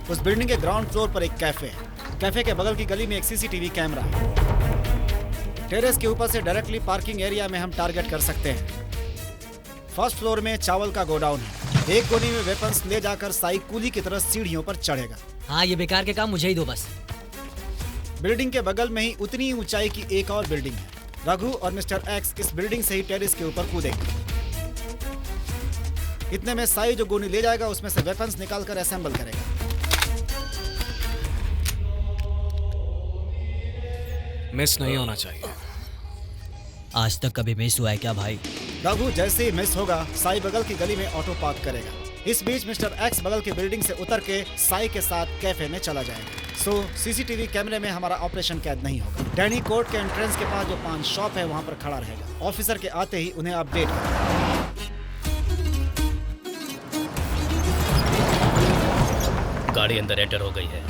उस बिल्डिंग के ग्राउंड फ्लोर पर एक कैफे है। कैफे के बगल की गली में एक सीसीटीवी कैमरा है। टेरेस के ऊपर से डायरेक्टली पार्किंग एरिया में हम टारगेट कर सकते हैं। फर्स्ट फ्लोर में चावल का गोडाउन है। एक कोने में वेपन्स ले जाकर साई कूली की तरह सीढ़ियों पर चढ़ेगा। हाँ, ये बेकार के काम मुझे ही दो बस। बिल्डिंग के बगल में ही उतनी ऊंचाई की एक और बिल्डिंग है। रघु और मिस्टर एक्स इस बिल्डिंग से ही टेरेस के ऊपर कूदेंगे। इतने में साई जो गोली ले जाएगा उसमें से वेपन्स निकालकर असेंबल करेगा। मिस नहीं होना चाहिए। आज तक कभी मिस हुआ है क्या भाई? रघु जैसे ही मिस होगा, साई बगल की गली में ऑटो पार्क करेगा। इस बीच मिस्टर एक्स बगल की बिल्डिंग से उतर के साई के साथ कैफे में चला जाएगा। सो सीसीटीवी कैमरे में हमारा ऑपरेशन कैद नहीं होगा। डैनी कोर्ट के एंट्रेंस के पास जो पान शॉप है वहाँ पर खड़ा रहेगा। ऑफिसर के आते ही उन्हें अपडेट करें। गाड़ी अंदर एंटर हो गई है।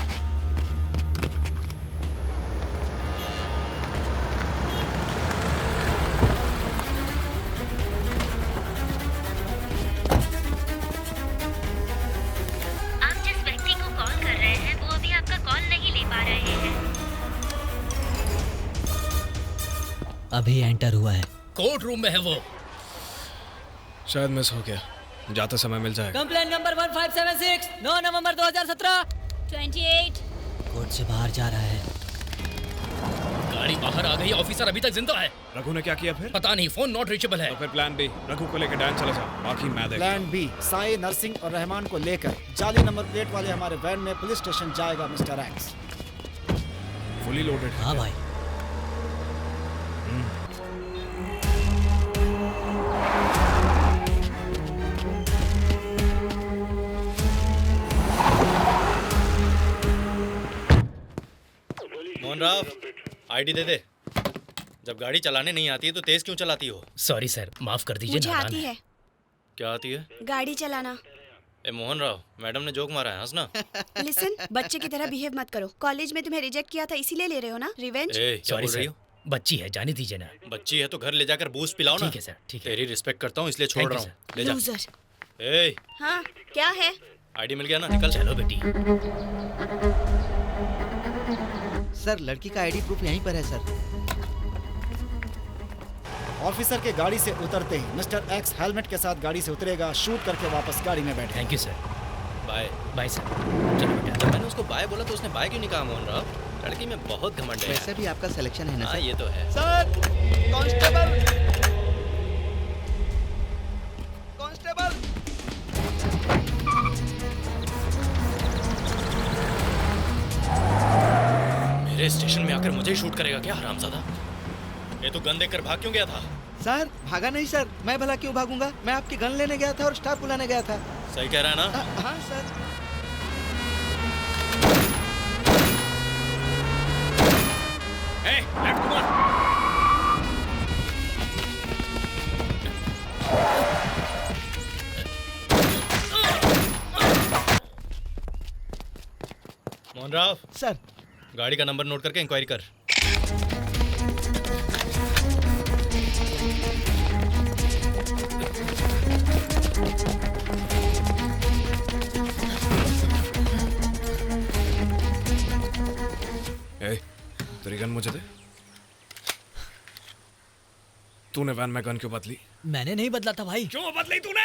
आप जिस व्यक्ति को कॉल कर रहे हैं वो अभी आपका कॉल नहीं ले पा रहे हैं। अभी एंटर हुआ है। कोर्ट रूम में है वो। शायद मिस हो गया, जाते समय मिल जाएगा। कंप्लेंट नंबर 1576 9 नवंबर 2017। 28। कोर्ट से बाहर जा रहा है। गाड़ी बाहर आ गई, ऑफिसर अभी तक जिंदा है। रघु ने क्या किया फिर? पता नहीं, फोन नॉट रीचेबल है। तो फिर प्लान बी, रघु को लेकर डैन चले जाओ, बाकी मैं देखता प्लान बी, साई, नरसिंह और रहमान को लेकर जाली नंबर प्लेट वाले हमारे वैन में पुलिस स्टेशन जाएगा मिस्टर एक्स। Fully loaded. हाँ भाई। मोहन राव, आईडी दे दे। जब गाड़ी चलाने नहीं आती है तो तेज क्यों चलाती हो? सॉरी सर, माफ कर दीजिए। मुझे नादान आती है क्या आती है? गाड़ी चलाना। ए मोहन राव, मैडम ने जोक मारा है, हंसना। लिसन, बच्चे की तरह बिहेव मत करो। कॉलेज में तुम्हें रिजेक्ट किया था इसीलिए ले रहे हो ना रिवेंज। ए, क्या सॉरी बोल रही सर, हो? बच्ची है, जाने दीजिए ना। बच्ची है तो घर ले जाकर बूस्ट पिलाओ ना। ठीक है सर, ठीक है। तेरी रिस्पेक्ट करता हूँ इसलिए छोड़ Thank रहा you, हूँ। ले जा। लूजर। ए, हाँ, क्या है? आईडी मिल गया ना, निकल। चलो बेटी। सर, लड़की का आईडी प्रूफ यहीं पर है सर। ऑफिसर के गाड़ी से उतरते ही मिस्टर एक्स हेलमेट के साथ गाड़ी से उतरेगा, शूट करके वापस गाड़ी में बैठे। Thank you sir. Bye. Bye sir. चलो बेटा। जब मैंने उसको बाय बोला तो उसने बाय क्यों नहीं कहा मोहन राव? लड़की में बहुत घमंड है। वैसे भी आपका सिलेक्शन है ना हाँ, सर। ये तो है। Sir, constable, constable. मेरे स्टेशन में आकर मुझे ही शूट करेगा क्या हरामजादा? ये तो गन देखकर भाग क्यों गया था? सर, भागा नहीं सर। मैं भला क्यों भागूंगा? मैं आपकी गन लेने गया था और स्टाफ बुलाने गया था। सही कह रहा है ना? हाँ सर। ए, लेफ्ट घुमा। मोहन राव सर, गाड़ी का नंबर नोट करके इंक्वायरी कर। ए, तेरी गन मुझे दे। तूने वैन में गन क्यों बदली? मैंने नहीं बदला था भाई। क्यों बदली तूने?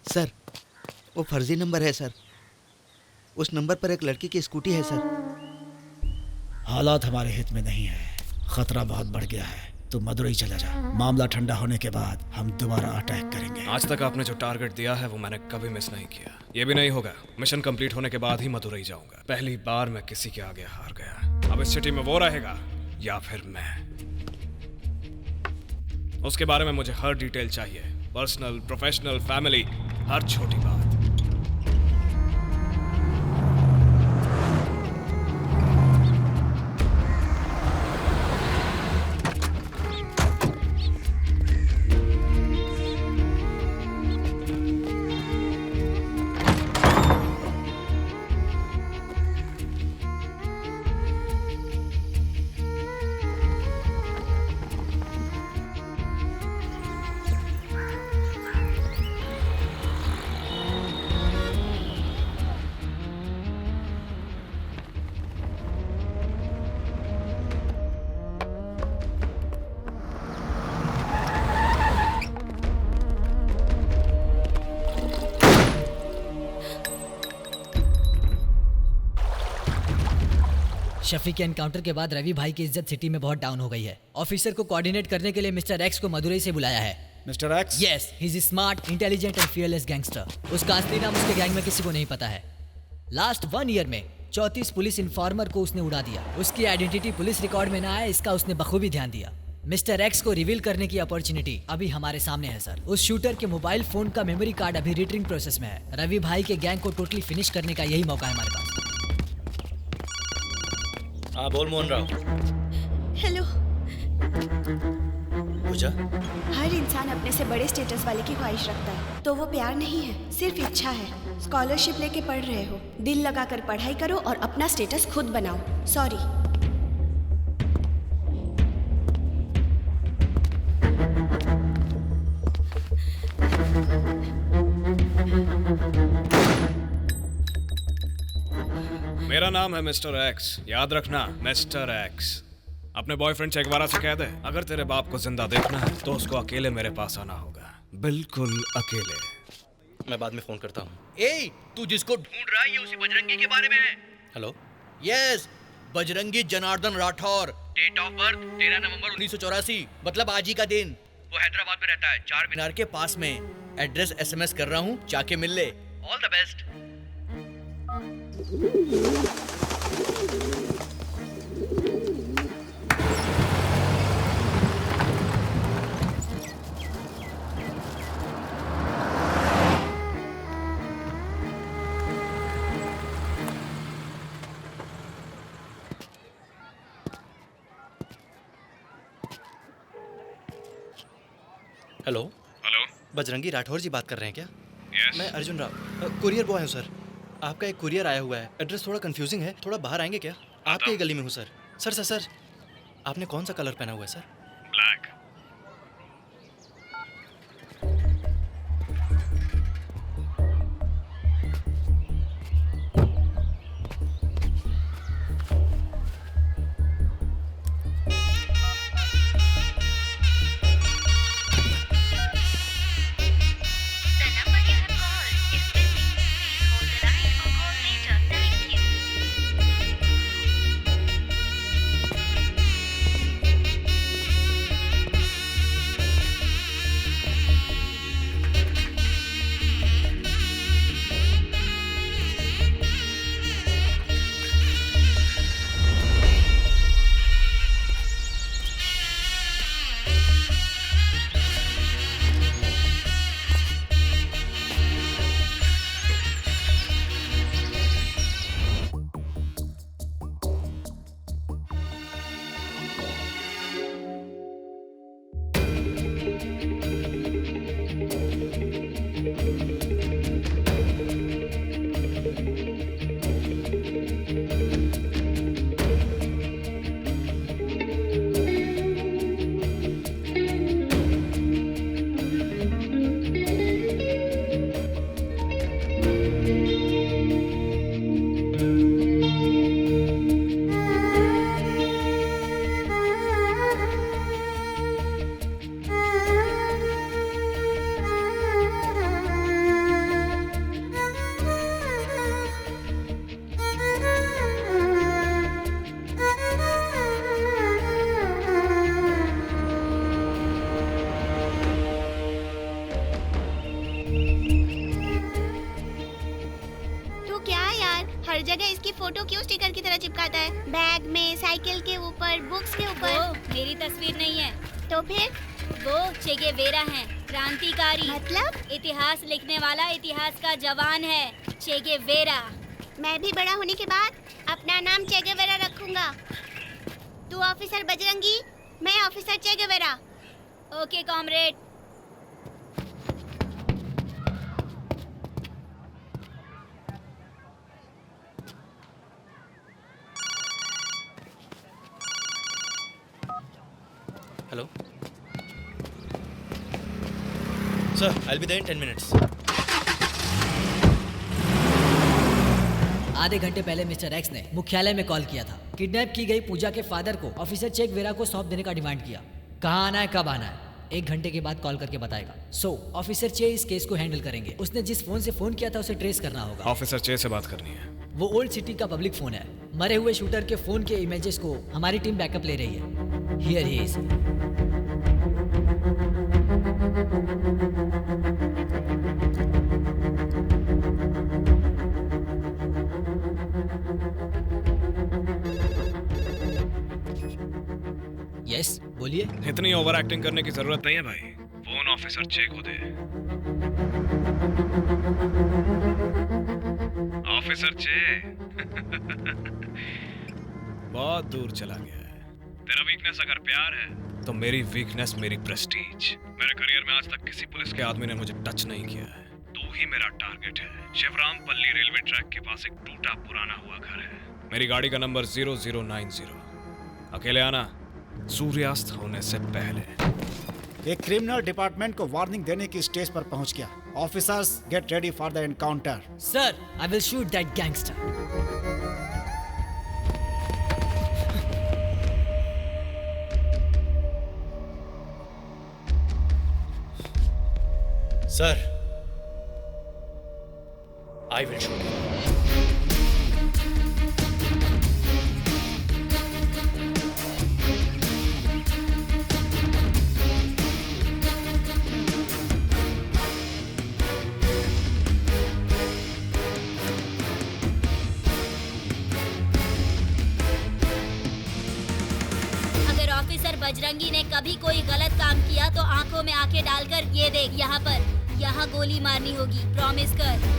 सर, वो फर्जी नंबर है सर। उस नंबर पर एक लड़की की स्कूटी है सर। हालात हमारे हित में नहीं है, खतरा बहुत बढ़ गया है। तू मदुरई चला जा, मामला ठंडा होने के बाद हम दोबारा अटैक करेंगे। आज तक आपने जो टारगेट दिया है वो मैंने कभी मिस नहीं किया। ये भी नहीं होगा। मिशन कंप्लीट होने के बाद ही मदुरई जाऊंगा। पहली बार मैं किसी के आगे हार गया। अब इस सिटी में वो रहेगा या फिर मैं। उसके बारे में मुझे हर डिटेल चाहिए, पर्सनल, प्रोफेशनल, फैमिली, हर छोटी बात। शफी के एनकाउंटर के बाद रवि भाई की इज्जत सिटी में बहुत डाउन हो गई है। ऑफिसर को कोऑर्डिनेट करने के लिए मिस्टर एक्स को मदुरई से बुलाया है। Mister x? Yes, he is smart, intelligent and fearless gangster. उसका असली नाम उसके गैंग में किसी को नहीं पता है। लास्ट 1 ईयर में 34 पुलिस इन्फॉर्मर को उसने उड़ा दिया। उसकी आइडेंटिटी पुलिस रिकॉर्ड में ना आए, इसका उसने बखूबी ध्यान दिया। मिस्टर एक्स को रिवील करने की अपॉर्चुनिटी अभी हमारे सामने है सर। उस शूटर के मोबाइल फोन का मेमोरी कार्ड अभी रिट्रिंग प्रोसेस में है। रवि भाई के गैंग को टोटली फिनिश करने का यही मौका है हमारे पास। हाँ बोल मोहन राव। हेलो। पूजा, हर इंसान अपने से बड़े स्टेटस वाले की ख्वाहिश रखता है, तो वो प्यार नहीं है, सिर्फ इच्छा है। स्कॉलरशिप लेके पढ़ रहे हो, दिल लगाकर पढ़ाई करो और अपना स्टेटस खुद बनाओ। सॉरी। मेरा नाम है मिस्टर एक्स, याद रखना, मिस्टर एक्स। अपने बॉयफ्रेंड चेगवारा से कह दे, अगर तेरे बाप को जिंदा देखना है तो उसको अकेले मेरे पास आना होगा, बिल्कुल अकेले। मैं बाद में फोन करता हूँ। ए, तू जिसको ढूंढ रहा है ये उसी बजरंगी के बारे में है। Hello. Yes, Bajrangi Janardan Rathore. Date of birth 13 November 1984, मतलब आज ही का दिन। वो हैदराबाद में रहता है, चार मीनार के पास में। एड्रेस SMS कर रहा हूँ, जाके मिल ले। All the best. Hello. Hello, Bajrangi Rathore ji बात कर रहे हैं क्या? यस। मैं अर्जुन राव, कुरियर बॉय हूँ सर। आपका एक कुरियर आया हुआ है। एड्रेस थोड़ा कंफ्यूजिंग है, थोड़ा बाहर आएंगे क्या? आपके ही गली में हूँ सर। सर आपने कौन सा कलर पहना हुआ है सर? ब्लैक। हर जगह इसकी फोटो क्यों स्टिकर की तरह चिपकाता है? बैग में, साइकिल के ऊपर, बुक्स के ऊपर। वो मेरी तस्वीर नहीं है। तो फिर? वो चे गेवेरा हैं, क्रांतिकारी। मतलब? इतिहास लिखने वाला, इतिहास का जवान है, चे गेवेरा। मैं भी बड़ा होने के बाद अपना नाम चे गेवेरा रखूंगा। तू ऑफिसर बजरंगी, मैं officer Che Guevara. Okay comrade. Hello sir, I will be there in 10 minutes. आधे घंटे पहले मिस्टर एक्स ने मुख्यालय में कॉल किया था। किडनैप की गई पूजा के फादर को ऑफिसर चे गेवेरा को सौंप देने का डिमांड किया। कहाँ आना है, कब आना है, 1 घंटे के बाद कॉल करके बताएगा। ऑफिसर चे इस केस को हैंडल करेंगे। उसने जिस फोन से फोन किया था उसे ट्रेस करना होगा। ऑफिसर चे से बात करनी है। वो ओल्ड सिटी का पब्लिक फोन है। मरे हुए शूटर के फोन के इमेजेस को हमारी टीम बैकअप ले रही है। Here he is. यस, बोलिए। इतनी ओवर एक्टिंग करने की जरूरत नहीं है भाई। फोन ऑफिसर चे को दे। ऑफिसर चे बहुत दूर चला गया है। तेरा वीकनेस अगर प्यार है तो मेरी वीकनेस मेरी प्रेस्टीज। मेरे करियर में आज तक किसी पुलिस के आदमी ने मुझे टच नहीं किया है। तू ही मेरा टारगेट है। शिवरामपल्ली रेलवे ट्रैक के पास एक टूटा पुराना हुआ घर है। मेरी गाड़ी का नंबर 0090। अकेले आना, सूर्यास्त होने से पहले। एक क्रिमिनल डिपार्टमेंट को वार्निंग देने की स्टेज पर पहुंच गया। Officers get ready for the encounter. Sir, I will shoot that gangster. Sir, I will shoot. Bajrangi ने कभी कोई गलत काम किया तो आंखों में आंखें डालकर ये देख, यहाँ पर, यहाँ गोली मारनी होगी। प्रॉमिस कर।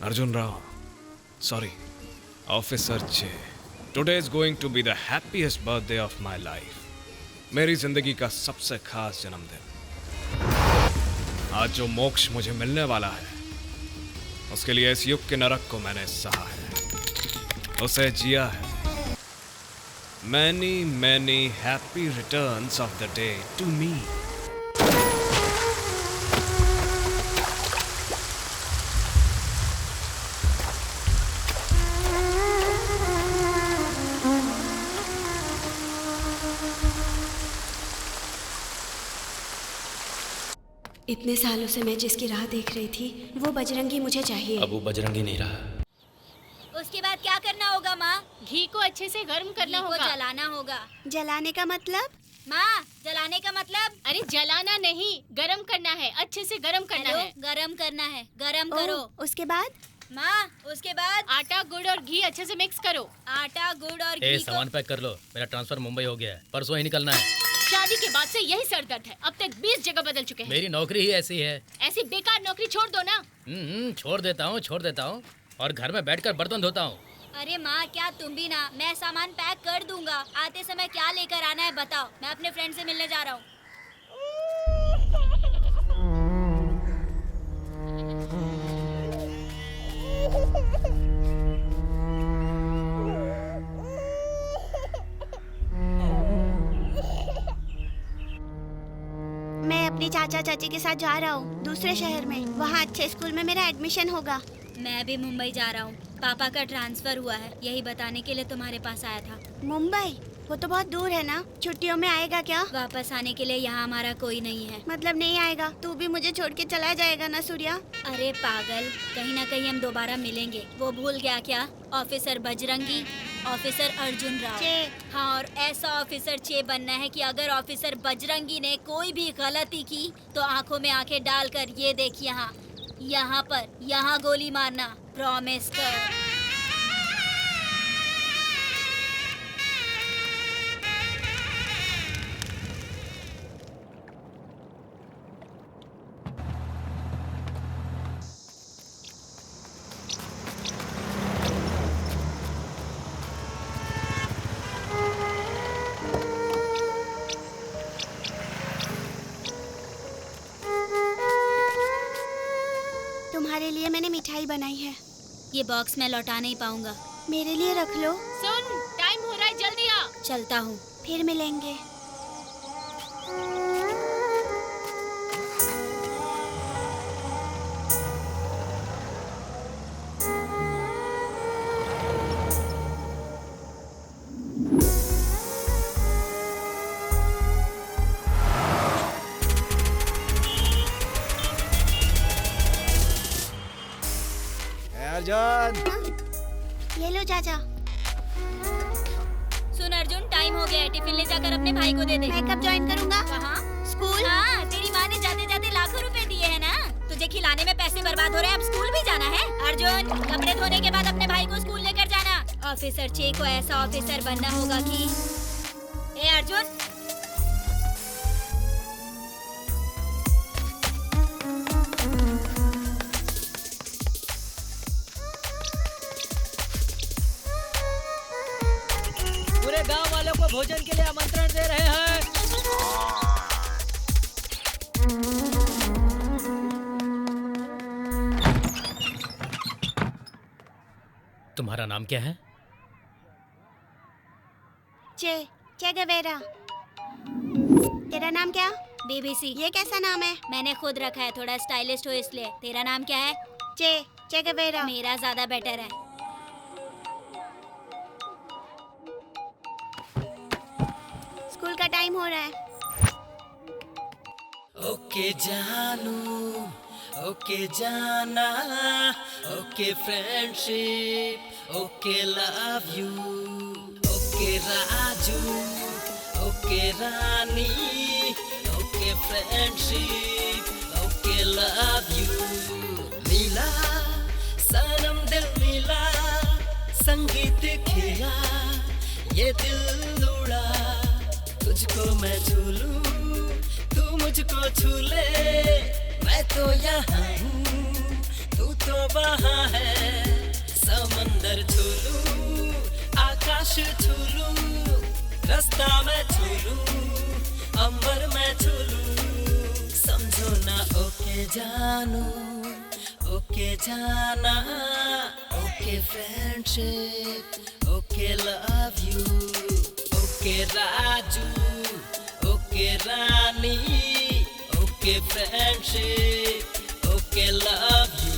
Arjun Rao, sorry, Officer J. Today is going to be the happiest birthday of my life. मेरी जिंदगी का सबसे खास जन्मदिन। आज जो मोक्ष मुझे मिलने वाला है, उसके लिए इस युग के नरक को मैंने सहा है, उसे जिया है। Many, many happy returns of the day to me. इतने सालों से मैं जिसकी राह देख रही थी, वो बजरंगी मुझे चाहिए। अब वो बजरंगी नहीं रहा। उसके बाद क्या करना होगा माँ? घी को अच्छे से गर्म करना होगा। जलाना होगा। जलाने का मतलब? माँ, जलाने का मतलब? अरे जलाना नहीं, गरम करना है। अच्छे से गरम करना है। गरम करना है। गरम करो। उसके बाद? माँ, उसके बाद आटा, गुड़ और घी अच्छे से मिक्स करो। आटा, गुड़ और घी को सामान पैक कर लो, मेरा ट्रांसफर मुंबई हो गया है, परसों ही निकलना है। शादी के बाद से यही सर दर्द है। अब तक 20 जगह बदल चुके हैं। मेरी नौकरी ही ऐसी है। ऐसी बेकार नौकरी छोड़ दो ना। छोड़ देता हूँ और घर में बैठकर बर्तन धोता हूँ। अरे माँ, क्या तुम भी ना? मैं सामान पैक कर दूंगा। आते समय क्या लेकर आना है बताओ। मैं अपने फ्रेंड से मिलने जा रहा हूँ। मैं अपनी चाचा चाची के साथ जा रहा हूँ दूसरे शहर में। वहाँ अच्छे स्कूल में मेरा एडमिशन होगा। मैं भी मुंबई जा रहा हूँ। पापा का ट्रांसफर हुआ है, यही बताने के लिए तुम्हारे पास आया था। मुंबई? वो तो बहुत दूर है ना, छुट्टियों में आएगा क्या? वापस आने के लिए यहाँ हमारा कोई नहीं है। मतलब नहीं आएगा? तू भी मुझे छोड़ के चला जाएगा ना सूर्या? अरे पागल, कहीं ना कहीं हम दोबारा मिलेंगे। वो भूल गया क्या? Officer Bajrangi, officer Arjun Rao. चे। हाँ, और ऐसा ऑफिसर चे बनना है कि अगर ऑफिसर बजरंगी ने कोई भी गलती की तो आंखों में आंखें डालकर ये देख यहाँ पर यहाँ गोली मारना। प्रॉमिस कर। तुम्हारे लिए मैंने मिठाई बनाई है। ये बॉक्स मैं लौटा नहीं पाऊंगा। मेरे लिए रख लो। सुन, टाइम हो रहा है, जल्दी आ। चलता हूँ। फिर मिलेंगे। अर्जुन, ये लो चाचा। सुन अर्जुन, टाइम हो गया है, टिफिन ले जाकर अपने भाई को दे दे। मैं कब ज्वाइन करूँगा? कहाँ? स्कूल? हाँ, तेरी माँ ने जाते जाते लाखों रुपए दिए हैं ना। तुझे खिलाने में पैसे बर्बाद हो रहे हैं, अब स्कूल भी जाना है। अर्जुन, कपड़े धोने के बाद अपने भाई को स्कूल लेकर जाना। ऑफिसर चे को ऐसा ऑफिसर बनना होगा कि ए अर्जुन, पूरे गांव वालों को भोजन के लिए आमंत्रण दे रहे हैं। तुम्हारा नाम क्या है? चे गवेरा। तेरा नाम क्या? बीबीसी। ये कैसा नाम है? मैंने खुद रखा है, थोड़ा स्टाइलिश हो इसलिए। तेरा नाम क्या है? चे गवेरा। मेरा ज्यादा बेटर है। स्कूल का टाइम हो रहा है। ओके जानू, ओके जाना, okay friendship, okay love you, okay Raju, okay Rani, okay friendship, okay love you. मिला सनम दिल मिला, संगीत खेला, ये दिल उड़ा, तुझको मैं छू लूं, तू मुझको छू ले। मैं तो यहाँ हूँ, तू तो वहाँ है। समंदर छू लूं, आकाश छू लूं, रास्ता मैं छू लूं, अंबर मैं छू लूं। समझो ना ओके जानू, ओके जाना, okay friendship, okay love you, okay Raju, okay Rani, okay friendship, okay love you.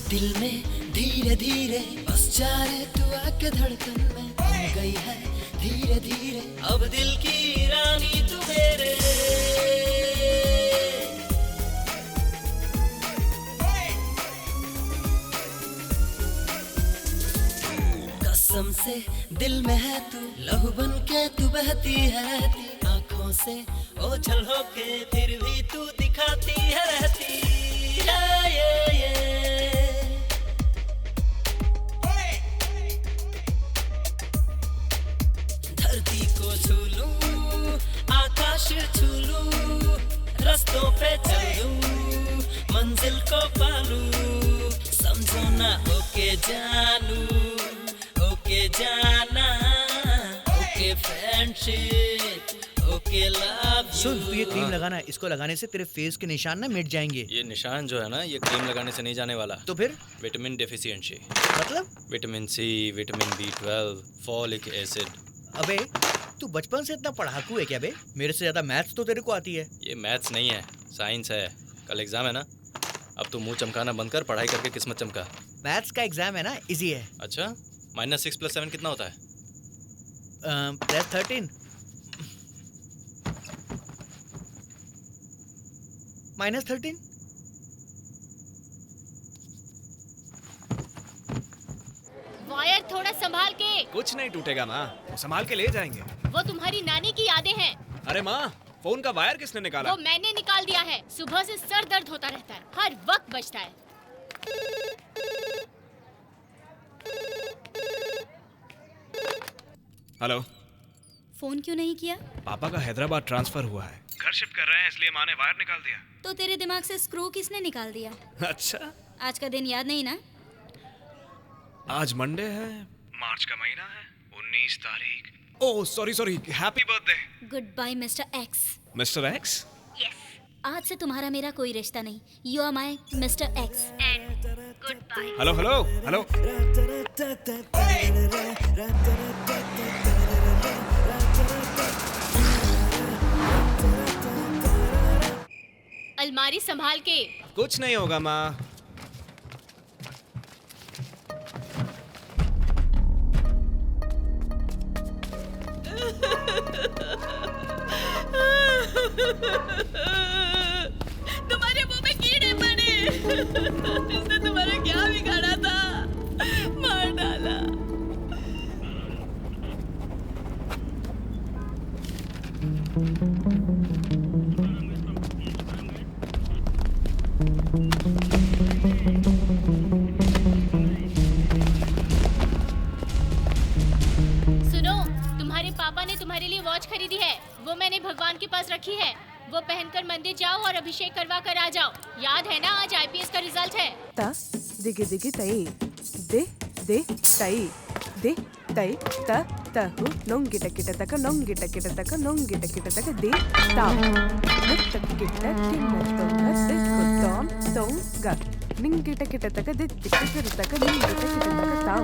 दिल में धीरे धीरे बस जा रे तू, आके धड़कन में बन गई है धीरे धीरे, अब दिल की रानी तू मेरे। कसम से दिल में है तू, लहू बन के तू बहती है, आंखों से ओझल होके फिर भी तू दिखाती है रहती है ये। धरती को छू लूं, आकाश छू लूं, रास्तों पे चलूं, मंजिल को पालूं। समझो ना ओके जानू, ओके जाना, ओके फ्रेंडशिप, ओके लव। सुन, तू ये क्रीम लगाना है, इसको लगाने से तेरे फेस के निशान ना मिट जाएंगे। ये निशान जो है ना, ये क्रीम लगाने से नहीं जाने वाला। तो फिर? Vitamin deficiency. मतलब? Vitamin C, vitamin B12, folic acid. अबे तू बचपन से इतना पढ़ाकू है क्या बे? मेरे से ज्यादा मैथ्स तो तेरे को आती है। ये मैथ्स नहीं है, साइंस है। कल एग्जाम है ना, अब तू मुंह चमकाना बंद कर, पढ़ाई करके किस्मत चमका। मैथ्स का एग्जाम है ना, इजी है। अच्छा, -6 + 7 कितना होता है? +13 -13। वायर थोड़ा संभाल के। कुछ नहीं टूटेगा माँ, वो संभाल के ले जाएंगे। वो तुम्हारी नानी की यादें हैं। अरे माँ, फोन का वायर किसने निकाला? वो मैंने निकाल दिया है। सुबह से सर दर्द होता रहता है, हर वक्त बजता है। हेलो। फोन क्यों नहीं किया? पापा का हैदराबाद ट्रांसफर हुआ है, घर शिफ्ट कर रहे हैं, इसलिए माँ ने वायर निकाल दिया। तो तेरे दिमाग से स्क्रू किसने निकाल दिया? अच्छा, आज का दिन याद नहीं ना? आज मंडे है, मार्च का महीना है, 19 तारीख। Oh sorry, happy birthday. Good bye mister ex. Mister ex? आज से तुम्हारा मेरा कोई रिश्ता नहीं। You are my mister ex and good bye. Hello. अलमारी संभाल के। कुछ नहीं होगा माँ। तुम्हारे मुंह में कीड़े पड़े। इसने तुम्हारा क्या बिगाड़ा था? मार डाला। सुनो, तुम्हारे पापा ने तुम्हारे लिए वॉच खरीदी है। वो मैंने भगवान के पास रखी है। वो पहनकर मंदिर जाओ और अभिषेक करवा कर आ जाओ। याद है ना, आज आईपीएस का रिजल्ट है। दिगे दिगे तई दे दे तई दे तई त तहु नोंगिट किट तक नोंगिट किट तक नोंगिट किट तक दे ताम मुत्त किट किन्नत दे कुतोम तोंगा निंगिट किट तक दे किट तक निंगिट किट तक ताम।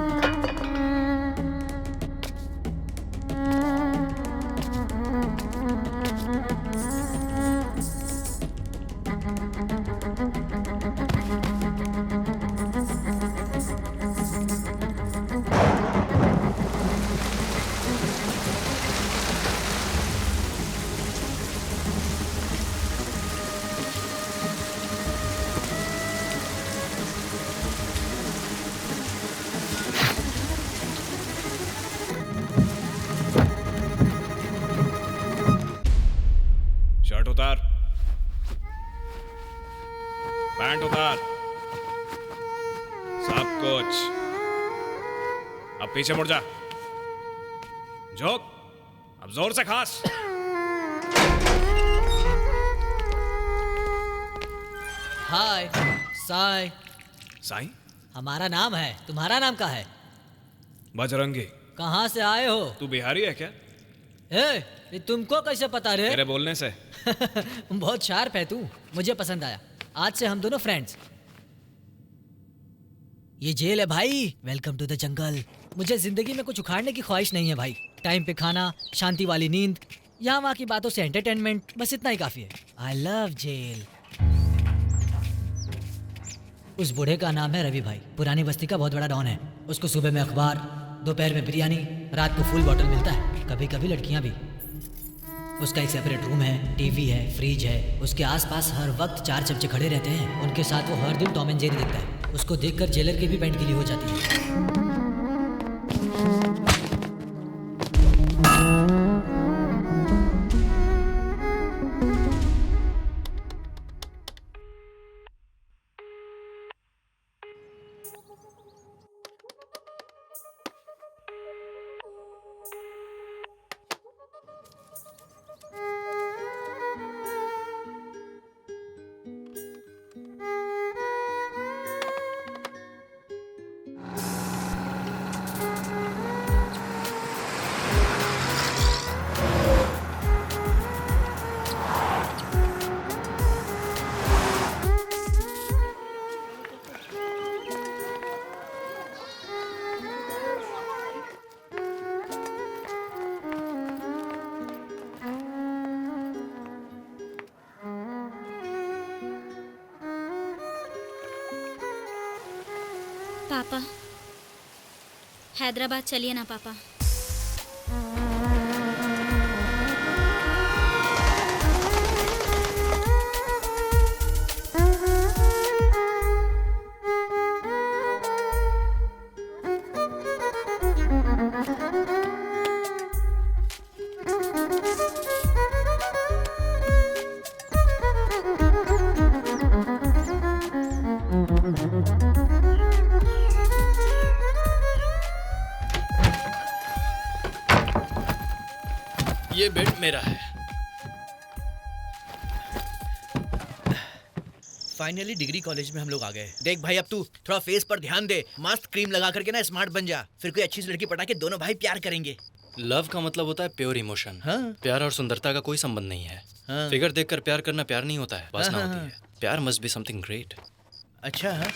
शर्ट उतार, पैंट उतार, सब कुछ। अब पीछे मुड़ जा, झोंक, अब जोर से खांस। हाय साई। साई? हमारा नाम है, तुम्हारा नाम क्या है? बजरंगी। कहाँ से आए हो? तू बिहारी है क्या? ये तुमको कैसे पता रे? तेरे बोलने से। बहुत शार्प है तू, मुझे पसंद आया। आज से हम दोनों फ्रेंड्स। ये जेल है भाई, वेलकम टू द जंगल। मुझे जिंदगी में कुछ उखाड़ने की ख्वाहिश नहीं है भाई। टाइम पे खाना, शांति वाली नींद, यहाँ वहाँ की बातों से एंटरटेनमेंट, बस इतना ही काफी है। I love jail. उस बूढ़े का नाम है रवि भाई, पुरानी बस्ती का बहुत बड़ा डॉन है। उसको सुबह में अखबार, दोपहर में बिरयानी, रात को फुल बॉटल मिलता है, कभी कभी लड़कियां भी। उसका एक सेपरेट रूम है, टीवी है, फ्रिज है। उसके आसपास हर वक्त 4 चमचे खड़े रहते हैं। उनके साथ वो हर दिन टॉम एंड जेरी देखता है। उसको देखकर जेलर की भी पैंट गीली हो जाती है। पापा, हैदराबाद चलिए ना पापा। ये बेड मेरा है। फाइनली डिग्री कॉलेज में हम लोग आ गए। देख भाई, अब तू थोड़ा फेस पर ध्यान दे, मस्त क्रीम लगा करके ना स्मार्ट बन जा, फिर कोई अच्छी सी लड़की पटा के दोनों भाई प्यार करेंगे। लव का मतलब होता है प्योर इमोशन। हाँ। प्यार और सुंदरता का कोई संबंध नहीं है। हाँ। फिगर देखकर प्यार करना प्यार नहीं होता है, वासना हाँ, होती हाँ। है। प्यार मस्ट बी समथिंग ग्रेट। अच्छा हाँ?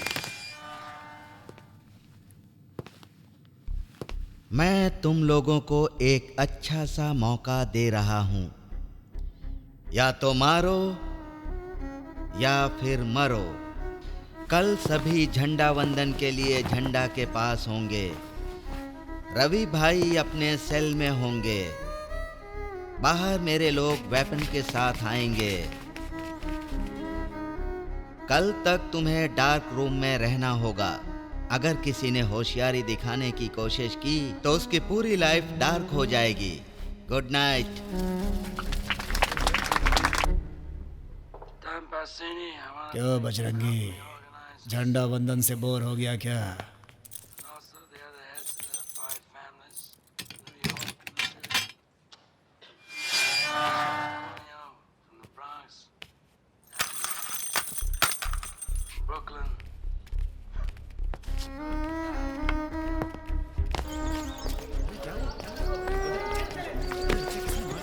मैं तुम लोगों को एक अच्छा सा मौका दे रहा हूं, या तो मारो या फिर मरो। कल सभी झंडा वंदन के लिए झंडा के पास होंगे। रवि भाई अपने सेल में होंगे। बाहर मेरे लोग वेपन के साथ आएंगे। कल तक तुम्हें डार्क रूम में रहना होगा। अगर किसी ने होशियारी दिखाने की कोशिश की तो उसकी पूरी लाइफ डार्क हो जाएगी। Good night. क्यों बजरंगी, झंडा वंदन से बोर हो गया क्या?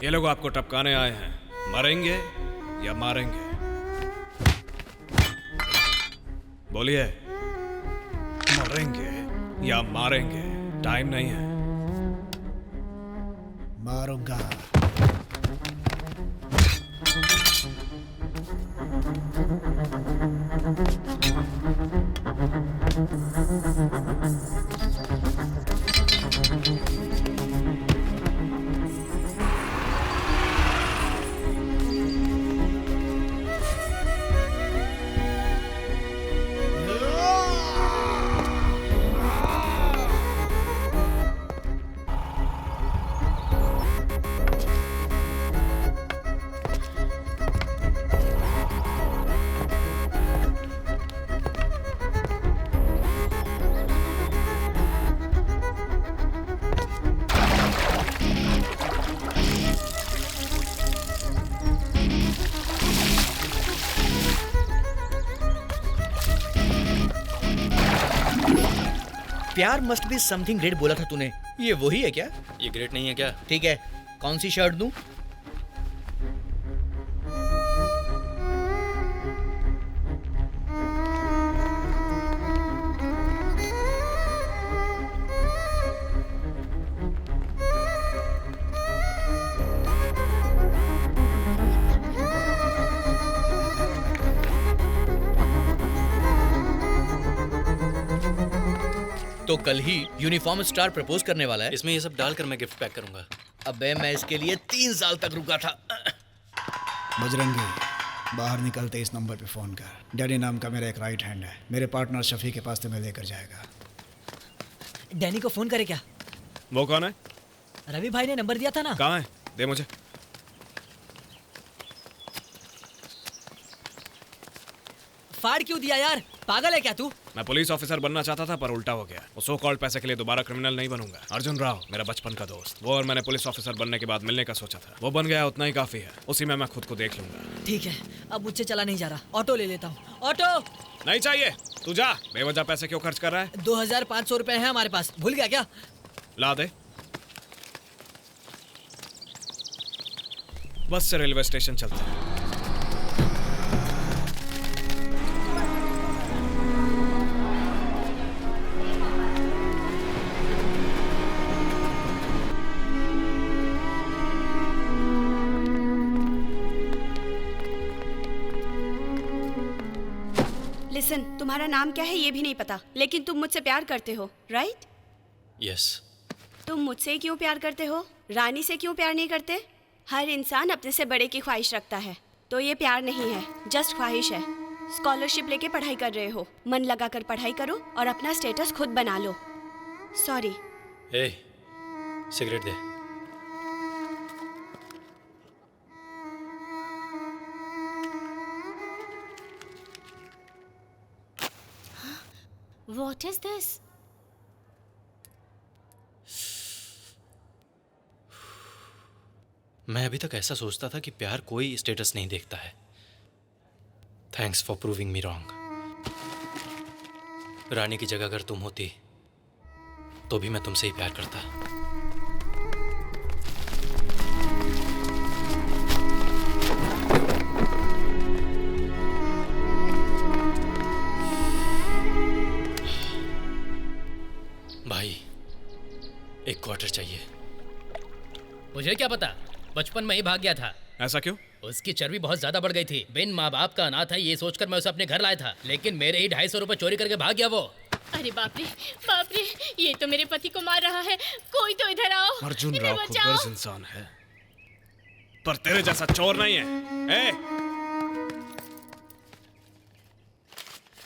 ये लोग आपको टपकाने आए हैं। मरेंगे या मारेंगे? बोलिए, मरेंगे या मारेंगे? टाइम नहीं है। मारूंगा। प्यार मस्ट बी समथिंग ग्रेट बोला था तूने, ये वही है क्या? ये ग्रेट नहीं है क्या? ठीक है, कौन सी शर्ट दूं? तो कल ही यूनिफॉर्म स्टार प्रपोज करने वाला है। इसमें ये सब डालकर मैं गिफ्ट पैक करूंगा। अबे मैं इसके लिए 3 साल तक रुका था। बजरंगी, बाहर निकलते इस नंबर पे फोन कर। डैनी नाम का मेरा एक राइट हैंड है, मेरे पार्टनर शफी के पास तुम्हें लेकर जाएगा। डैनी को फोन करे क्या? वो कौन है? रवि भाई ने नंबर दिया था ना। कहाँ है? दे मुझे। फाड़ क्यों दिया यार? पागल है क्या तू? मैं पुलिस ऑफिसर बनना चाहता था पर उल्टा हो गया। वो सो कॉल्ड पैसे के लिए दोबारा क्रिमिनल नहीं बनूंगा। अर्जुन राव मेरा बचपन का दोस्त, वो और मैंने पुलिस ऑफिसर बनने के बाद मिलने का सोचा था। वो बन गया, उतना ही काफी है। उसी में मैं खुद को देख लूंगा। ठीक है, अब मुझसे चला नहीं जा रहा, ऑटो ले लेता हूँ। ऑटो नहीं चाहिए, तू जा। बेवजह पैसे क्यों खर्च कर रहा है? 2500 रुपए है हमारे पास, भूल गया क्या? ला दे। बस से रेलवे स्टेशन चलते हैं। लिसन, तुम्हारा नाम क्या है ये भी नहीं पता, लेकिन तुम मुझसे प्यार करते हो, राइट? यस। तुम मुझसे क्यों प्यार करते हो? रानी से क्यों प्यार नहीं करते? हर इंसान अपने से बड़े की ख्वाहिश रखता है, तो ये प्यार नहीं है, जस्ट ख्वाहिश है। स्कॉलरशिप लेके पढ़ाई कर रहे हो, मन लगा कर पढ़ाई करो और अपना स्टेटस खुद बना लो। सॉरी। ए, सिगरेट दे। What is this? मैं अभी तक ऐसा सोचता था कि प्यार कोई स्टेटस नहीं देखता है। Thanks for proving me wrong. रानी की जगह अगर तुम होती तो भी मैं तुमसे ही प्यार करता। भाई, एक क्वार्टर चाहिए। मुझे क्या पता, बचपन में ही भाग गया था। ऐसा क्यों? उसकी चर्बी बहुत ज्यादा बढ़ गई थी। बिन माँ बाप का अनाथ है ये सोचकर मैं उसे अपने घर लाया था, लेकिन मेरे ही 250 रुपए चोरी करके भाग गया वो। अरे बाप रे, ये तो मेरे पति को मार रहा है। कोई तो इधर आओ। अर्जुन इन्हें राव बचाओ। खुदगर्ज इंसान है, पर तेरे जैसा चोर नहीं है। ए,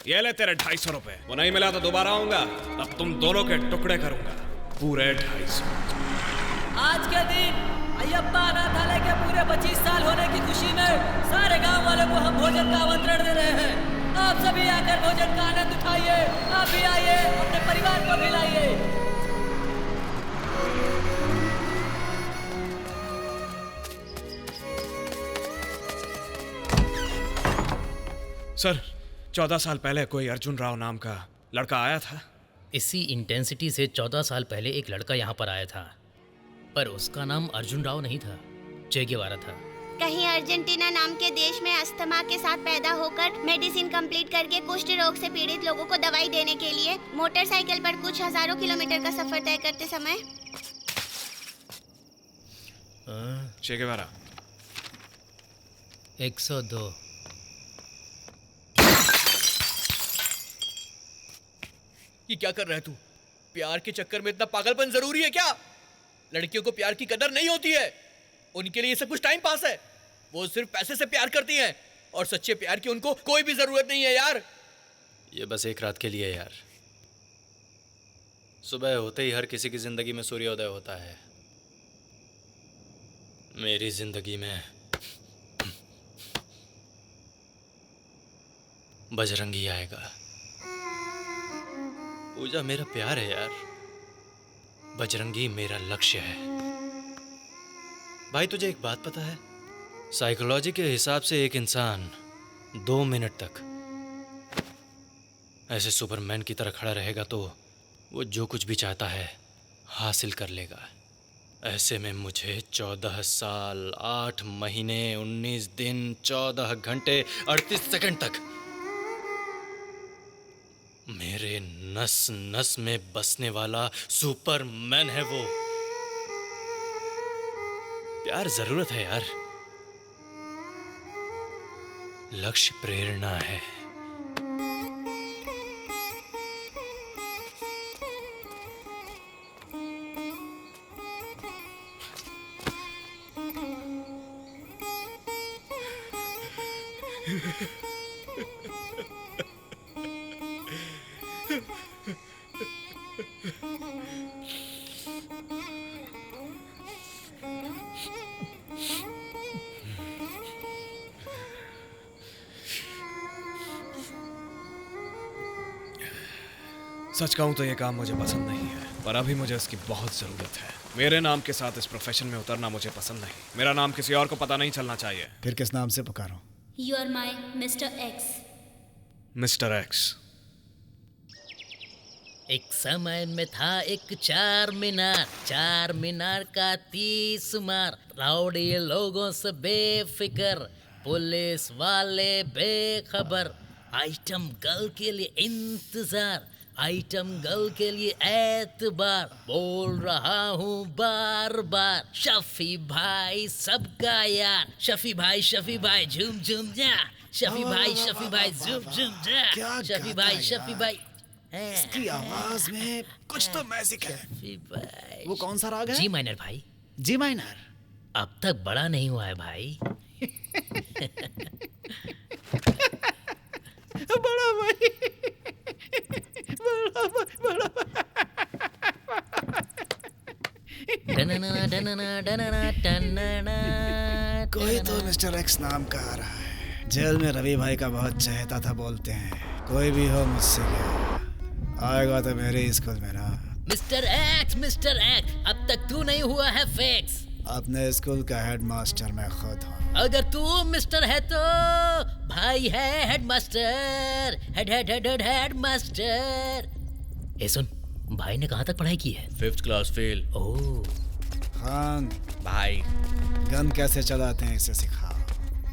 ये ले तेरे 250 रुपए। वो नहीं मिला तो दोबारा आऊंगा, तब तुम दोनों के टुकड़े करूंगा, पूरे 250। आज के दिन अय्यप्पा अनाथालय के पूरे 25 साल होने की खुशी में सारे गांव वालों को हम भोजन का आमंत्रण दे रहे हैं। आप सभी आकर भोजन का आनंद उठाइए। आप भी आइए, अपने परिवार को भी लाइए। सर, 14 साल पहले कोई अर्जुन राव नाम का लड़का आया था। इसी इंटेंसिटी से 14 साल पहले एक लड़का यहाँ पर आया था, पर उसका नाम अर्जुन राव नहीं था, चे गेवारा था। कहीं अर्जेंटीना नाम के देश में अस्थमा के साथ पैदा होकर मेडिसिन कंप्लीट करके कुष्ठ रोग से पीड़ित लोगों को दवाई देने के लिए मोटरसाइकिल पर कुछ हजारों किलोमीटर का सफर तय करते समय चे गेवारा 102। ये क्या कर रहा है तू? प्यार के चक्कर में इतना पागलपन जरूरी है क्या? लड़कियों को प्यार की कदर नहीं होती है, उनके लिए ये सब कुछ टाइम पास है। वो सिर्फ पैसे से प्यार करती हैं और सच्चे प्यार की उनको कोई भी जरूरत नहीं है यार। ये बस एक रात के लिए यार। सुबह होते ही हर किसी की जिंदगी में सूर्योदय होता है। मेरी जिंदगी में बजरंगी आएगा। पूजा मेरा प्यार है यार, बजरंगी मेरा लक्ष्य है। भाई तुझे एक बात पता है, साइकोलॉजी के हिसाब से एक इंसान 2 मिनट तक ऐसे सुपरमैन की तरह खड़ा रहेगा तो वो जो कुछ भी चाहता है हासिल कर लेगा। ऐसे में मुझे 14 साल 8 महीने 19 दिन 14 घंटे 38 सेकंड तक मेरे नस नस में बसने वाला सुपरमैन है वो। प्यार जरूरत है यार, लक्ष्य प्रेरणा है। सच कहूं तो ये काम मुझे पसंद नहीं है, पर अभी मुझे इसकी बहुत जरूरत है। मेरे नाम के साथ इस प्रोफेशन में उतरना मुझे पसंद नहीं। मेरा नाम किसी और को पता नहीं चलना चाहिए। फिर किस नाम से पुकारूं? You are my Mr. X. Mister x. एक समय में था एक चार मीनार का 30 मार। राउडी लोगों से बेफिक्र, पुलिस वाले बेखबर। आइटम गर्ल के लिए इंतजार, आइटम गर्ल के लिए एतबार। बोल रहा हूँ बार बार, शफी भाई सबका यार। शफी भाई झूम झूम जा, शफी भाई जुम जुम जा शफी भाई इसकी आवाज में कुछ तो मैजिक है। शफी भाई वो कौन सा राग है? जी माइनर भाई। जी माइनर। अब तक बड़ा नहीं हुआ है भाई। बड़ा भाई, बड़ा कोई तो मिस्टर एक्स नाम का आ रहा है। जेल में रवि भाई का बहुत चहेता था बोलते हैं। कोई भी हो मुझसे क्या आएगा तो मेरे स्कूल में ना। मिस्टर एक्स अब तक तू नहीं हुआ है फिक्स। अपने स्कूल का हेडमास्टर मैं खुद हूँ। अगर तू मिस्टर है तो भाई है हेडमास्टर। हेडमास्टर। ए सुन, भाई ने कहाँ तक पढ़ाई की है? 5th class fail. ओह खान भाई, गन कैसे चलाते हैं इसे सिखाओ।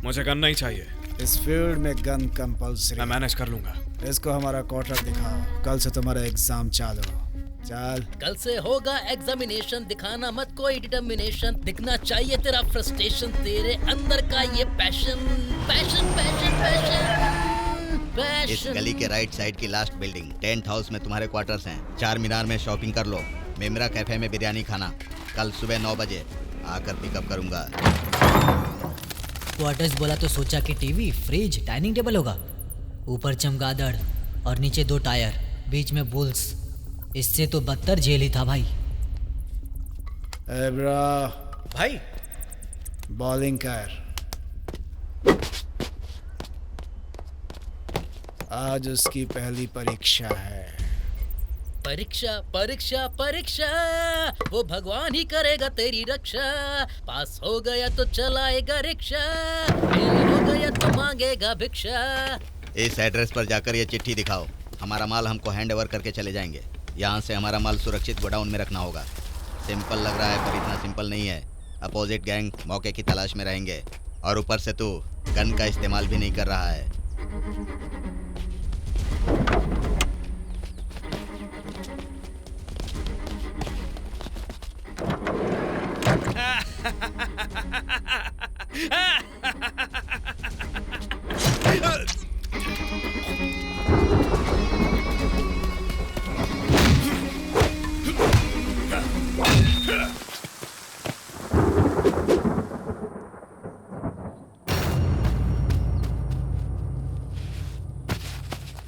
मुझे गन नहीं चाहिए। इस फील्ड में गन कंपल्सरी। मैं मैनेज कर लूंगा। इसको हमारा क्वार्टर दिखाओ। कल से तुम्हारा एग्जाम चालू। चल। कल से होगा एग्जामिनेशन। दिखाना मत कोई डिटर्मिनेशन। दिखना चाहिए तेरा फ्रस्ट्रेशन, तेरे अंदर का ये पैशन। इस गली के राइट साइड की लास्ट बिल्डिंग टेंट हाउस में तुम्हारे क्वार्टर्स हैं। 4 मीनार में शॉपिंग कर लो। मेमरा कैफे में बिरयानी खाना। कल सुबह 9 बजे आकर पिकअप करूंगा। क्वार्टर्स बोला तो सोचा कि टीवी, फ्रिज, डाइनिंग टेबल होगा। ऊपर चमगादड़ और नीचे 2 टायर, बीच में बुल्स। इससे तो बदतर जेल ही था भाई। एब्रा भाई बॉलिंग कर। आज उसकी पहली परीक्षा है। परीक्षा वो भगवान ही करेगा तेरी रक्षा। पास हो गया तो चलाएगा रिक्शा, फेल हो गया तो मांगेगा भिक्षा। इस एड्रेस पर जाकर ये चिट्ठी दिखाओ। हमारा माल हमको हैंड ओवर करके चले जाएंगे। यहाँ से हमारा माल सुरक्षित गोडाउन में रखना होगा। सिंपल लग रहा है पर इतना सिंपल नहीं है। अपोजिट गैंग मौके की तलाश में रहेंगे और ऊपर से तू गन का इस्तेमाल भी नहीं कर रहा है।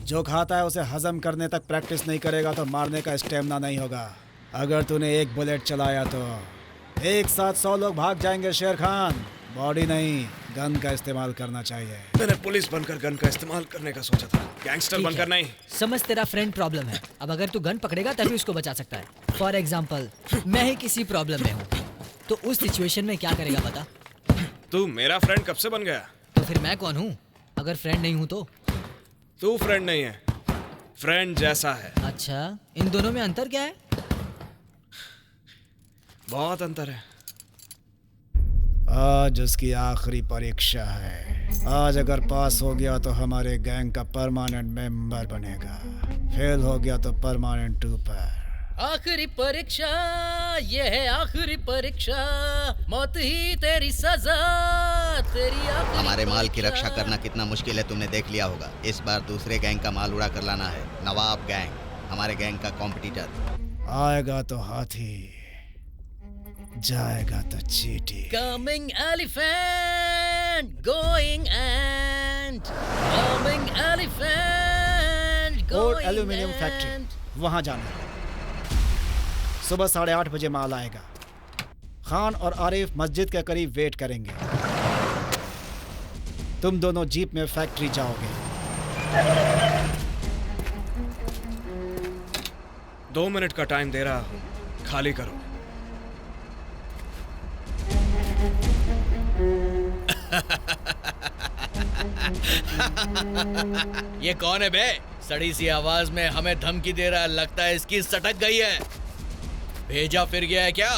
जो खाता है उसे हजम करने तक प्रैक्टिस नहीं करेगा तो मारने का स्टेमिना नहीं होगा। अगर तूने एक बुलेट चलाया तो एक साथ 100 लोग भाग जाएंगे। शेर खान, बॉडी नहीं गन का इस्तेमाल करना चाहिए। मैंने पुलिस बनकर गन का इस्तेमाल करने का सोचा था, गैंगस्टर बनकर नहीं। समझ, तेरा फ्रेंड प्रॉब्लम है। अब अगर तू गन पकड़ेगा तभी उसको बचा सकता है। फॉर एग्जाम्पल, मैं ही किसी प्रॉब्लम में हूँ तो उस सिचुएशन में क्या करेगा बता? तू मेरा फ्रेंड कब से बन गया? तो फिर मैं कौन हूँ अगर फ्रेंड नहीं हूँ तो? तू फ्रेंड नहीं है, फ्रेंड जैसा है। अच्छा, इन दोनों में अंतर क्या है? बहुत अंतर है। आज उसकी आखिरी परीक्षा है। आज अगर पास हो गया तो हमारे गैंग का परमानेंट मेंबर बनेगा। फेल हो गया तो परमानेंट टूपर। आखिरी परीक्षा, ये है आखिरी परीक्षा। मौत ही तेरी सजा, तेरी आखिरी। हमारे माल की रक्षा करना कितना मुश्किल है तुमने देख लिया होगा। इस बार दूसरे गैंग का माल उड़ा कर लाना है। नवाब गैंग, हमारे गैंग का कॉम्पिटिटर। आएगा तो हाथी, जाएगा तो चींटी। Coming elephant, going ant. Coming elephant, court going aluminium ant. Factory, वहां जाना। सुबह 8:30 बजे माल आएगा। खान और आरिफ मस्जिद के करीब वेट करेंगे। तुम दोनों जीप में फैक्ट्री जाओगे। 2 मिनट का टाइम दे रहा हूँ, खाली करो। ये कौन है बे? सड़ी सी आवाज में हमें धमकी दे रहा है। लगता है इसकी सटक गई है। भेजा फिर गया है क्या?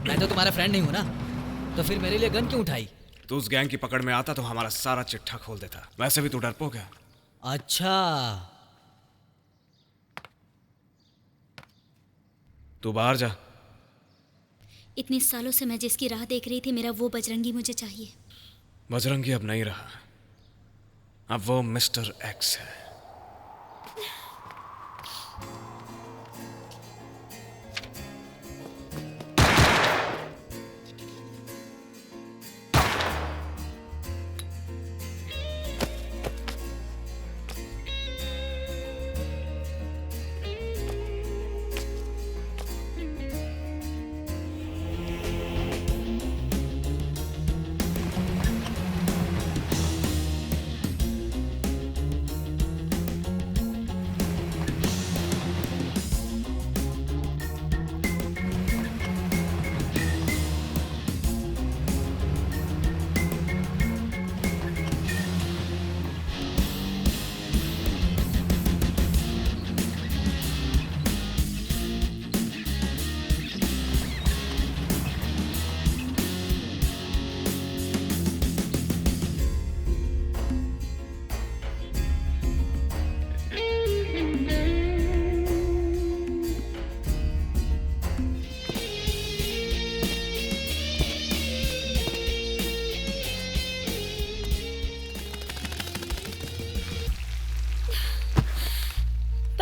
मैं तो तुम्हारा फ्रेंड नहीं हूँ ना, तो फिर मेरे लिए गन क्यों उठाई? तू उस गैंग की पकड़ में आता तो हमारा सारा चिट्ठा खोल देता। वैसे भी तू डरपोक है। अच्छा, तू बाहर जा। इतने सालों से मैं जिसकी राह देख रही थी, मेरा वो बजरंगी मुझे चाहिए। बजरंगी अब नहीं रहा, अब वो मिस्टर एक्स है।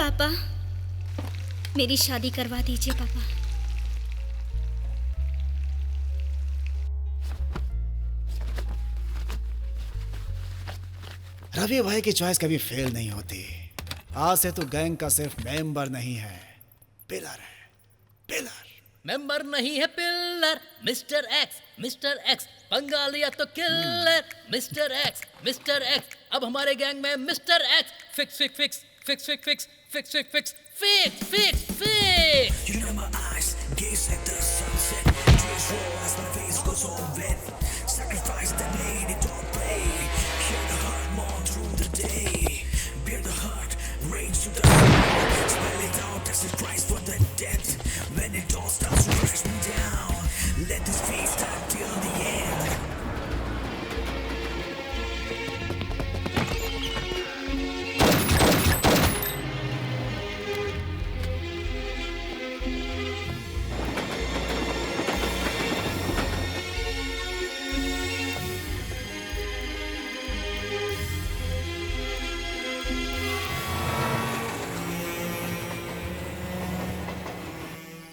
पापा, मेरी शादी करवा दीजिए पापा। रवि भाई की चॉइस कभी फेल नहीं होती। आज से तू गैंग का सिर्फ मेंबर नहीं है, पिलर है, पिलर। मेंबर नहीं है पिलर, मिस्टर एक्स पंगा लिया तो किलर। मिस्टर एक्स अब हमारे गैंग में mister x. Fix fix fix fix fix fix fix fix fix fix fix fix. You know my eyes gaze at the sunset. Tears roll as my face goes all wet. Sacrifice that made it all play. Hear the heart mourn through the day. Bear the heart, rage to the soul. Spell it out as a price for the death. When it all starts to crash me down, let this face start till the end.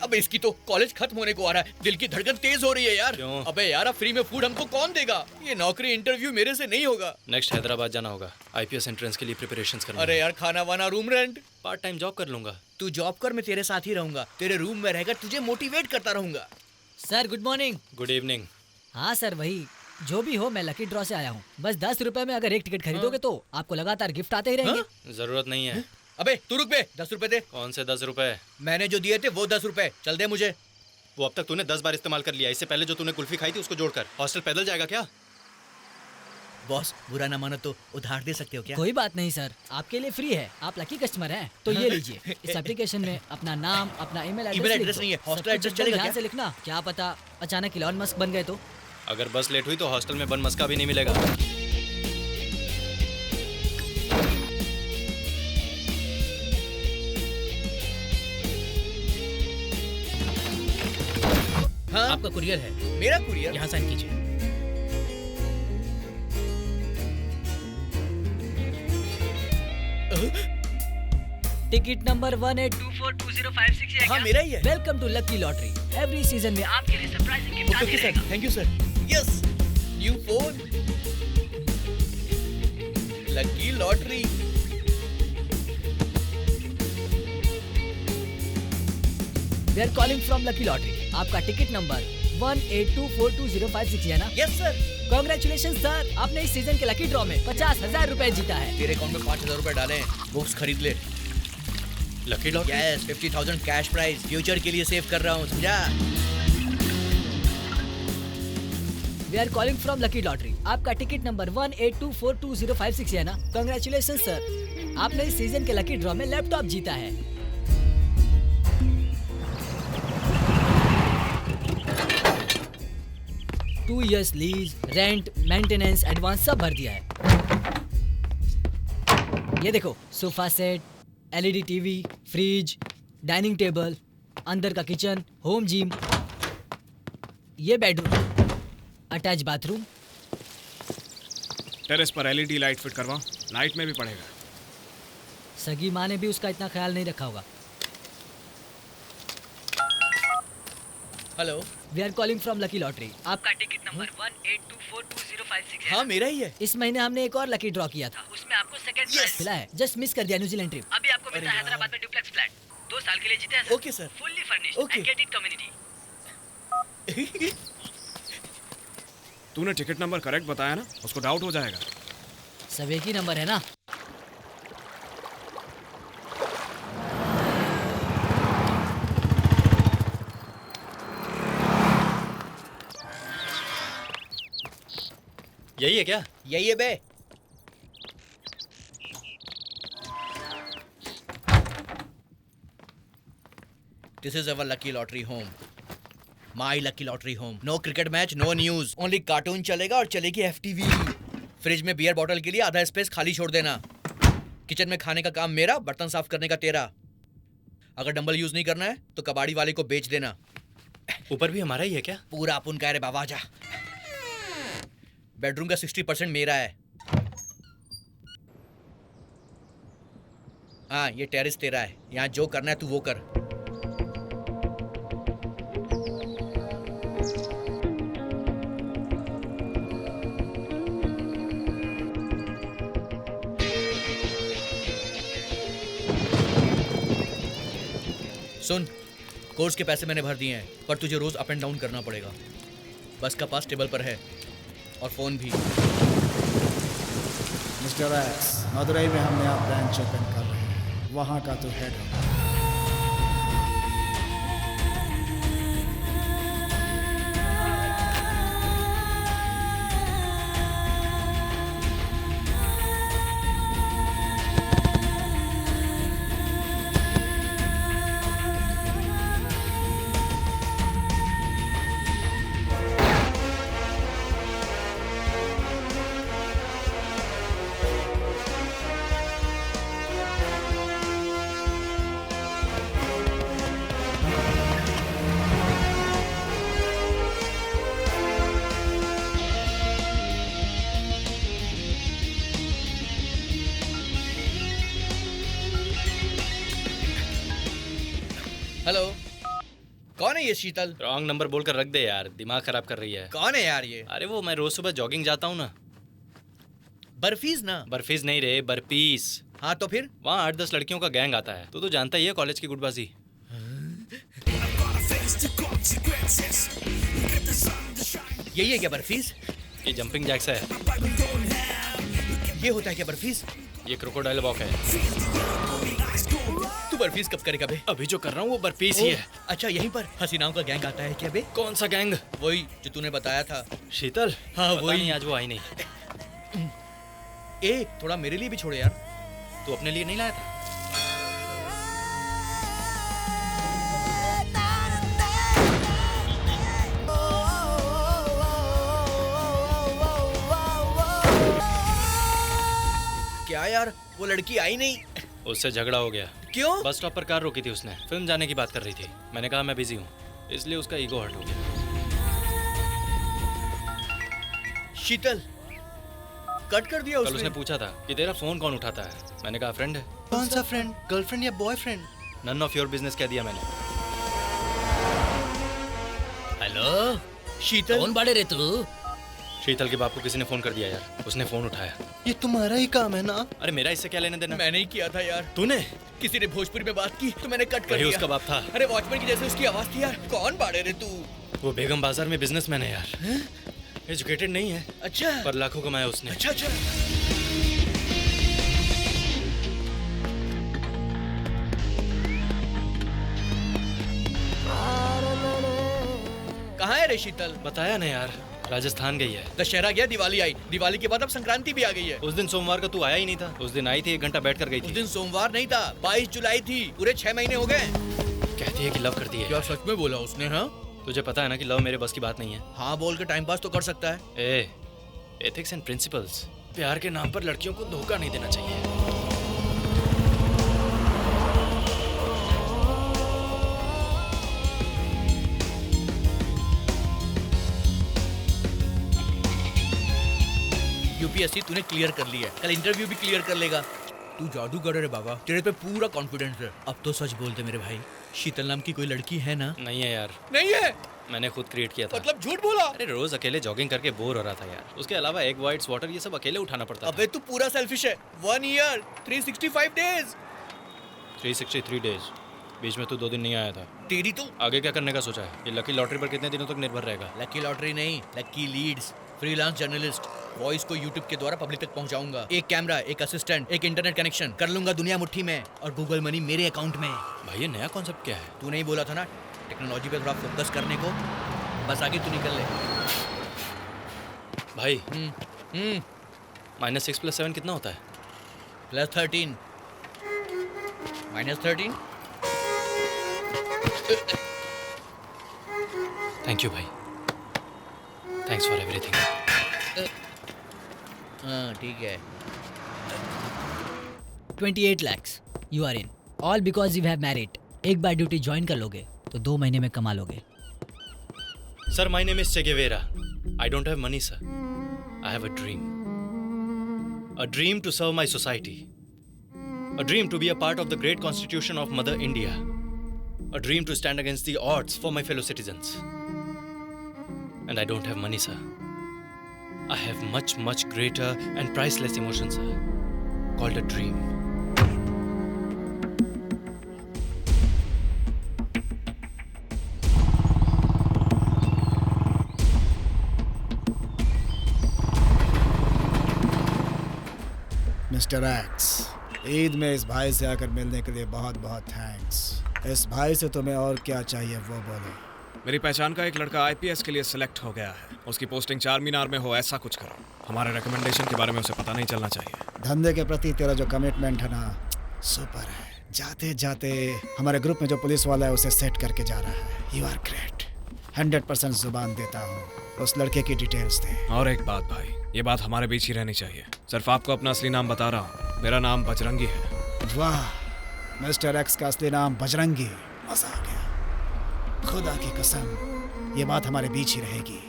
अब इसकी तो college खत्म होने को आ रहा है, दिल की धड़कन तेज हो रही है यार। क्यों? अबे यार, अब फ्री में फूड हमको कौन देगा? ये नौकरी इंटरव्यू मेरे से नहीं होगा। नेक्स्ट हैदराबाद जाना होगा, आईपीएस एंट्रेंस के लिए प्रिपरेशंस करना। अरे यार, खाना वाना, room rent. Part time job कर लूंगा। तू जॉब कर, मैं तेरे साथ ही रहूंगा। तेरे रूम में रहकर तुझे मोटिवेट करता रहूंगा। Sir good morning. Good evening. हाँ सर, वही जो भी हो, मैं लकी ड्रॉ से आया हूँ। बस 10 रुपए में अगर एक टिकट खरीदोगे तो आपको लगातार गिफ्ट आते ही रहेंगे। जरूरत नहीं है। अबे तू रुक बे, 10 रुपए दे। कौन से 10 रुपए? मैंने जो दिए थे वो 10 रुपए, चल दे मुझे। वो अब तक तूने 10 बार इस्तेमाल कर लिया। इससे पहले जो तूने कुल्फी खाई थी उसको जोड़कर। हॉस्टल पैदल जाएगा क्या? बॉस, बुरा ना मानो तो उधार दे सकते हो क्या? कोई बात नहीं सर, आपके लिए फ्री है। आप लकी कस्टमर हैं, तो ये लीजिए। इस एप्लीकेशन में अपना नाम, अपना ईमेल एड्रेस नहीं है, हॉस्टल एड्रेस चलेगा ध्यान क्या? से लिखना। क्या पता अचानक इलॉन मस्क बन गए तो। अगर बस लेट हुई तो हॉस्टल में बन मस्का भी नहीं मिलेगा। आपका कुरियर है। मेरा कुरियर? यहाँ साइन कीजिए। टिकट नंबर 18242056 हाँ, मेरा ही है। Welcome to lucky lottery. Every season में आपके लिए सरप्राइजिंग गिफ्ट आते ओके सर, रहेगा। Thank you sir. Yes, new phone, lucky lottery. We are calling from lucky lottery. आपका टिकट नंबर 18242056 है ना? Yes sir. कांग्रेचुलेशन सर, आपने इस सीजन के लकी ड्रॉ में 50,000 रुपए जीता है। तेरे अकाउंट में 5,000 रुपए डाले, बुक्स खरीद ले। Lucky lottery? Yes, 50,000 cash prize future के लिए सेव कर रहा हूँ, समझा? We are calling from lucky lottery. आपका टिकट नंबर 18242056 है ना? कांग्रेचुलेशन सर, आपने इस सीजन के लकी ड्रॉ में लैपटॉप जीता है। Two years lease, rent, maintenance, advance सब भर दिया है। ये देखो, sofa set, LED TV, fridge, dining table, अंदर का किचन, होम जिम, ये बेडरूम, अटैच बाथरूम। टेरेस पर एलईडी लाइट फिट करवाओ, नाइट में भी पड़ेगा। सगी माँ ने भी उसका इतना ख्याल नहीं रखा होगा। Hello, we are calling from lucky lottery. आपका टिकट नंबर 18242056 है। हाँ, मेरा ही है। इस महीने हमने एक और लकी ड्रॉ किया था, उसमें आपको सेकंड प्राइज मिला है। जस्ट मिस कर दिया न्यूजीलैंड ट्रिप। अभी आपको मिलता है हैदराबाद में डुप्लेक्स फ्लैट, 2 साल के लिए जीते हैं। Okay sir. Fully furnished Okay. And gated community. तूने टिकट नंबर करेक्ट बताया ना, उसको डाउट हो जाएगा। सब एक ही नंबर है ना? यही है क्या? यही है बे। This is our lucky lottery home. My lucky lottery home. No cricket match, no news. Only cartoon चलेगा और चलेगी FTV. फ्रिज में बियर बॉटल के लिए आधा स्पेस खाली छोड़ देना। किचन में खाने का काम मेरा, बर्तन साफ करने का तेरा। अगर डंबल यूज नहीं करना है तो कबाड़ी वाले को बेच देना। ऊपर भी हमारा ही है क्या? पूरा अपन कह रहे बाबा जा। बेडरूम का 60% मेरा है। हाँ, ये टेरेस तेरा है। यहाँ जो करना है तू वो कर। सुन, कोर्स के पैसे मैंने भर दिए हैं, पर तुझे रोज अप एंड डाउन करना पड़ेगा। बस का पास टेबल पर है और फोन भी। मिस्टर एक्स, मदुरई में हम नया ब्रांच ओपन कर रहे हैं, वहाँ का तो हेड होगा। हेलो, कौन है ये शीतल? रॉन्ग नंबर बोलकर रख दे यार, दिमाग खराब कर रही है। कौन है यार ये? अरे वो मैं रोज सुबह जॉगिंग जाता हूँ ना। बर्फीज ना? बर्फीज नहीं रे, बर्पीस। हाँ तो फिर? वहाँ 8-10 लड़कियों का गैंग आता है। तू तो जानता ही है कॉलेज की गुटबाजी। यही है क्या बर्फीज? ये जंपिंग जैक्स है। ये होता है क्या बर्फीज? ये क्रोकोडाइल वॉक है। तू बर्फीज कब करेगा बे? अभी जो कर रहा हूँ वो बर्पीस ही है। अच्छा, यहीं पर हसीनाओं का गैंग आता है क्या बे? कौन सा गैंग? वही जो तूने बताया था। शीतल? हाँ पता वही। नहीं, आज वो आई नहीं। ए, थोड़ा मेरे लिए भी छोड़े यार। तू अपने लिए नहीं लाया था? क्या यार, वो लड़की आई नहीं? उससे झगड़ा हो गया। क्यों? बस स्टॉप पर कार रोकी थी उसने, फिल्म जाने की बात कर रही थी। मैंने कहा मैं बिजी हूँ, इसलिए उसका ईगो हर्ट हो गया। शीतल कट कर दिया कल उसने पूछा था कि तेरा फोन कौन उठाता है, मैंने कहा फ्रेंड है। कौन सा फ्रेंड, गर्लफ्रेंड या boyfriend? None of your business कह दिया मैंने। हेलो शीतल, कौन बाड़े रे तू? शीतल के बाप को किसी ने फोन कर दिया यार, उसने फोन उठाया। ये तुम्हारा ही काम है ना? अरे मेरा इससे क्या लेने देना? मैंने ही किया था यार। तूने? किसी ने भोजपुरी में बात की तो मैंने कट कर दिया। उसका बाप था। अरे वॉचमैन की जैसे उसकी आवाज थी यार। कौन बाड़े रे तू? वो बेगम बाजार में बिजनेसमैन है यार, एजुकेटेड नहीं है। अच्छा, पर लाखों कमाया उसने। अच्छा अच्छा। कहाँ है रे शीतल? बताया ना यार, राजस्थान गई है। दशहरा गया, दिवाली आई, दिवाली के बाद अब संक्रांति भी आ गई है। उस दिन सोमवार का तू आया ही नहीं था। उस दिन आई थी, 1 घंटा बैठ कर गई थी। उस दिन सोमवार नहीं था, 22 जुलाई थी। पूरे 6 महीने हो गए। कहती है कि लव करती है। क्या सच में बोला उसने? हाँ, तुझे पता है ना कि लव मेरे बस की बात नहीं है। हाँ बोल के टाइम पास तो कर सकता है। एथिक्स एंड प्रिंसिपल्स, प्यार के नाम पर लड़कियों को धोखा नहीं देना चाहिए। यूपीएससी तूने क्लियर कर लिया है, कल इंटरव्यू भी क्लियर कर लेगा। तू जादूगर है रे बाबा, तेरे पे पूरा कॉन्फिडेंस है। अब तो सच बोलते मेरे भाई, शीतल नाम की कोई लड़की है ना? नहीं है यार। नहीं है? मैंने खुद क्रिएट किया था। मतलब झूठ बोला? अरे रोज अकेले जॉगिंग करके बोर हो रहा था यार। उसके अलावा एग वाइट्स, वाटर, ये सब अकेले उठाना पड़ता अबे तू पूरा सेल्फिश है। 1 ईयर 365 डेज। 363 डेज, बीच में तू 2 दिन नहीं आया था। तेरी तो आगे क्या करने का सोचा है? ये लकी लॉटरी पर कितने दिनों तक निर्भर रहेगा? लकी लॉटरी नहीं, lucky leads. Freelance journalist, voice को यूट्यूब के द्वारा पब्लिक तक पहुंचाऊंगा। एक कैमरा, एक असिस्टेंट, एक इंटरनेट कनेक्शन, कर लूंगा दुनिया मुट्ठी में, और गूगल मनी मेरे अकाउंट में। भाई ये नया कॉन्सेप्ट क्या है? तू नहीं बोला था ना टेक्नोलॉजी पे थोड़ा फोकस करने को? बस आगे तू निकल ले भाई। -6 + 7 कितना होता है? +13 -13। थैंक यू भाई, थैंक्स फॉर एवरीथिंग। हाँ ठीक है। 28 lakhs you are in, all because you have merit. एक बार ड्यूटी ज्वाइन कर लोगे तो 2 महीने में कमा लोगे। Sir, my name is Che Guevara. I don't have money, sir. I have a dream. A dream to serve my society. A dream to be a part of the great constitution of Mother India. A dream to stand against the odds for my fellow citizens. And I don't have money, sir. I have much, much greater and priceless emotion, sir, called a dream. Mister x, Eid में इस भाई से आकर मिलने के लिए बहुत बहुत थैंक्स। इस भाई से तुम्हें और क्या चाहिए वो बोलो। मेरी पहचान का एक लड़का आईपीएस के लिए सिलेक्ट हो गया है। उसकी पोस्टिंग 4 मीनार में हो, ऐसा कुछ करो। हमारे रिकमेंडेशन के बारे में उसे पता नहीं चलना चाहिए। धंधे के प्रति तेरा जो कमिटमेंट है ना, सुपर है। जाते जाते हमारे ग्रुप में जो पुलिस वाला है उसे सेट करके जा रहा है। You are great. 100% जुबान देता हूँ। उस लड़के की डिटेल्स दे। और एक बात भाई, ये बात हमारे बीच ही रहनी चाहिए। सिर्फ आपको अपना असली नाम बता रहा हूँ, मेरा नाम बजरंगी है। वाह, मिस्टर एक्स का असली नाम बजरंगी, मजा आ गया। खुदा की कसम, ये बात हमारे बीच ही रहेगी।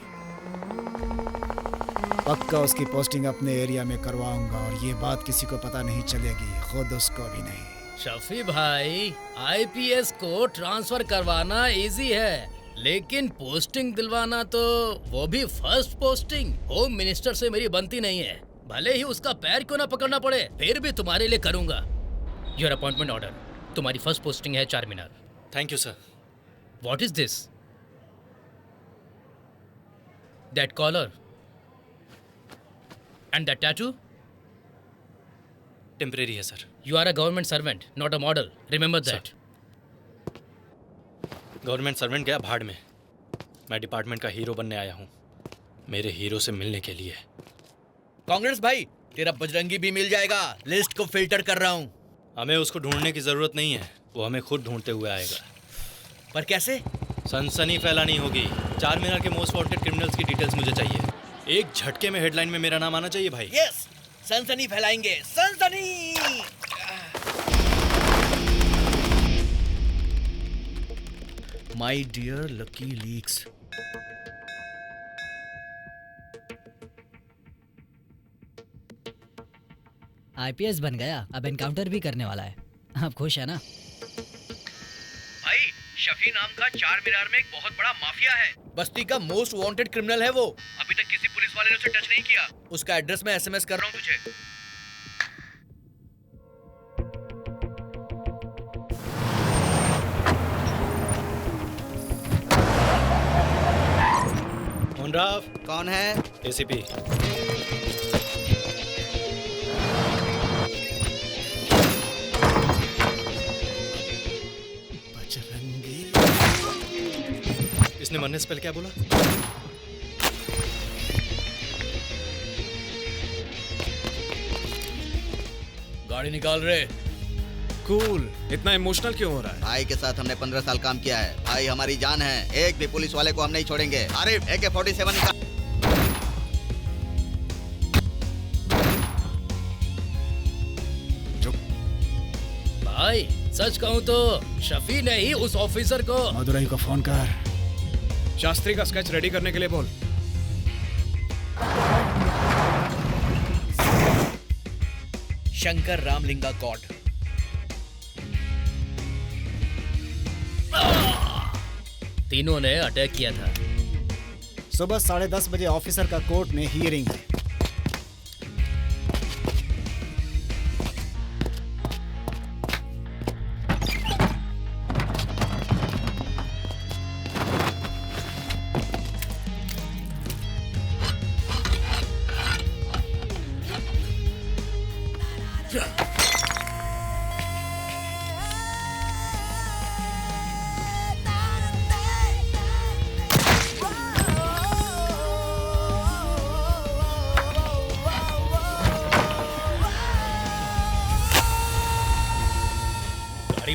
पक्का उसकी पोस्टिंग अपने एरिया में करवाऊंगा और ये बात किसी को पता नहीं चलेगी, खुद उसको भी नहीं। शफी भाई, आईपीएस को ट्रांसफर करवाना इजी है, लेकिन पोस्टिंग दिलवाना तो वो भी फर्स्ट पोस्टिंग होम मिनिस्टर से मेरी बनती नहीं है। भले ही उसका पैर क्यों ना पकड़ना पड़े, फिर भी तुम्हारे लिए करूंगा। Your appointment order. तुम्हारी फर्स्ट पोस्टिंग है 4 Minar. Thank you sir. What is this? That collar and that tattoo? Temporary है sir. You are a government servant, not a model, remember that. Government servant गया भाड़ में, मैं डिपार्टमेंट का hero बनने आया हूँ, मेरे हीरो से मिलने के लिए। कांग्रेस भाई, तेरा बजरंगी भी मिल जाएगा। लिस्ट को फिल्टर कर रहा हूँ। हमें उसको ढूंढने की जरूरत नहीं है, वो हमें खुद ढूंढते हुए आएगा। पर कैसे? सनसनी फैलानी होगी। 4 मीनार के मोस्ट वांटेड क्रिमिनल्स की डिटेल्स मुझे चाहिए। एक झटके में हेडलाइन में मेरा नाम आना चाहिए भाई। यस, सनसनी फैलाएंगे, सनसनी। My dear lucky leaks. IPS बन गया, अब एनकाउंटर भी करने वाला है। आप खुश है ना? भाई शफी नाम का चार मीनार में एक बहुत बड़ा माफिया है। बस्ती का मोस्ट वांटेड क्रिमिनल है वो। अभी तक किसी पुलिस वाले ने उसे टच नहीं किया। उसका एड्रेस मैं एसएमएस कर रहा हूँ तुझे। राव कौन है? एसीपी। इसने मरने से पहले क्या बोला? गाड़ी निकाल रहे। कूल, इतना इमोशनल क्यों हो रहा है? भाई के साथ हमने 15 साल काम किया है। भाई हमारी जान है। एक भी पुलिस वाले को हम नहीं छोड़ेंगे। आरिफ AK-47 निकाल। भाई सच कहूँ तो शफी ने ही उस ऑफिसर को। मदुरई को फोन कर। शास्त्री का स्केच रेडी करने के लिए बोल। शंकर रामलिंगा गॉड। तीनों ने अटैक किया था। सुबह 10:30 बजे ऑफिसर का कोर्ट में हियरिंग है।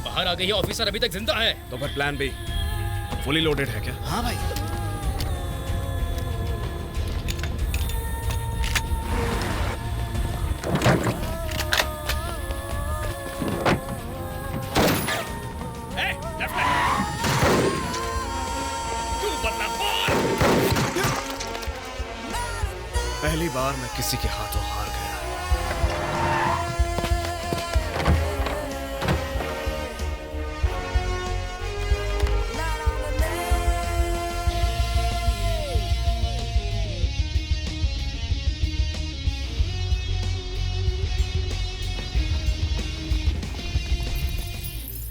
बाहर आ गई है, ऑफिसर अभी तक जिंदा है। तो फिर प्लान बी फुली लोडेड है क्या? हाँ भाई। पहली बार मैं किसी के हाथों हार गया।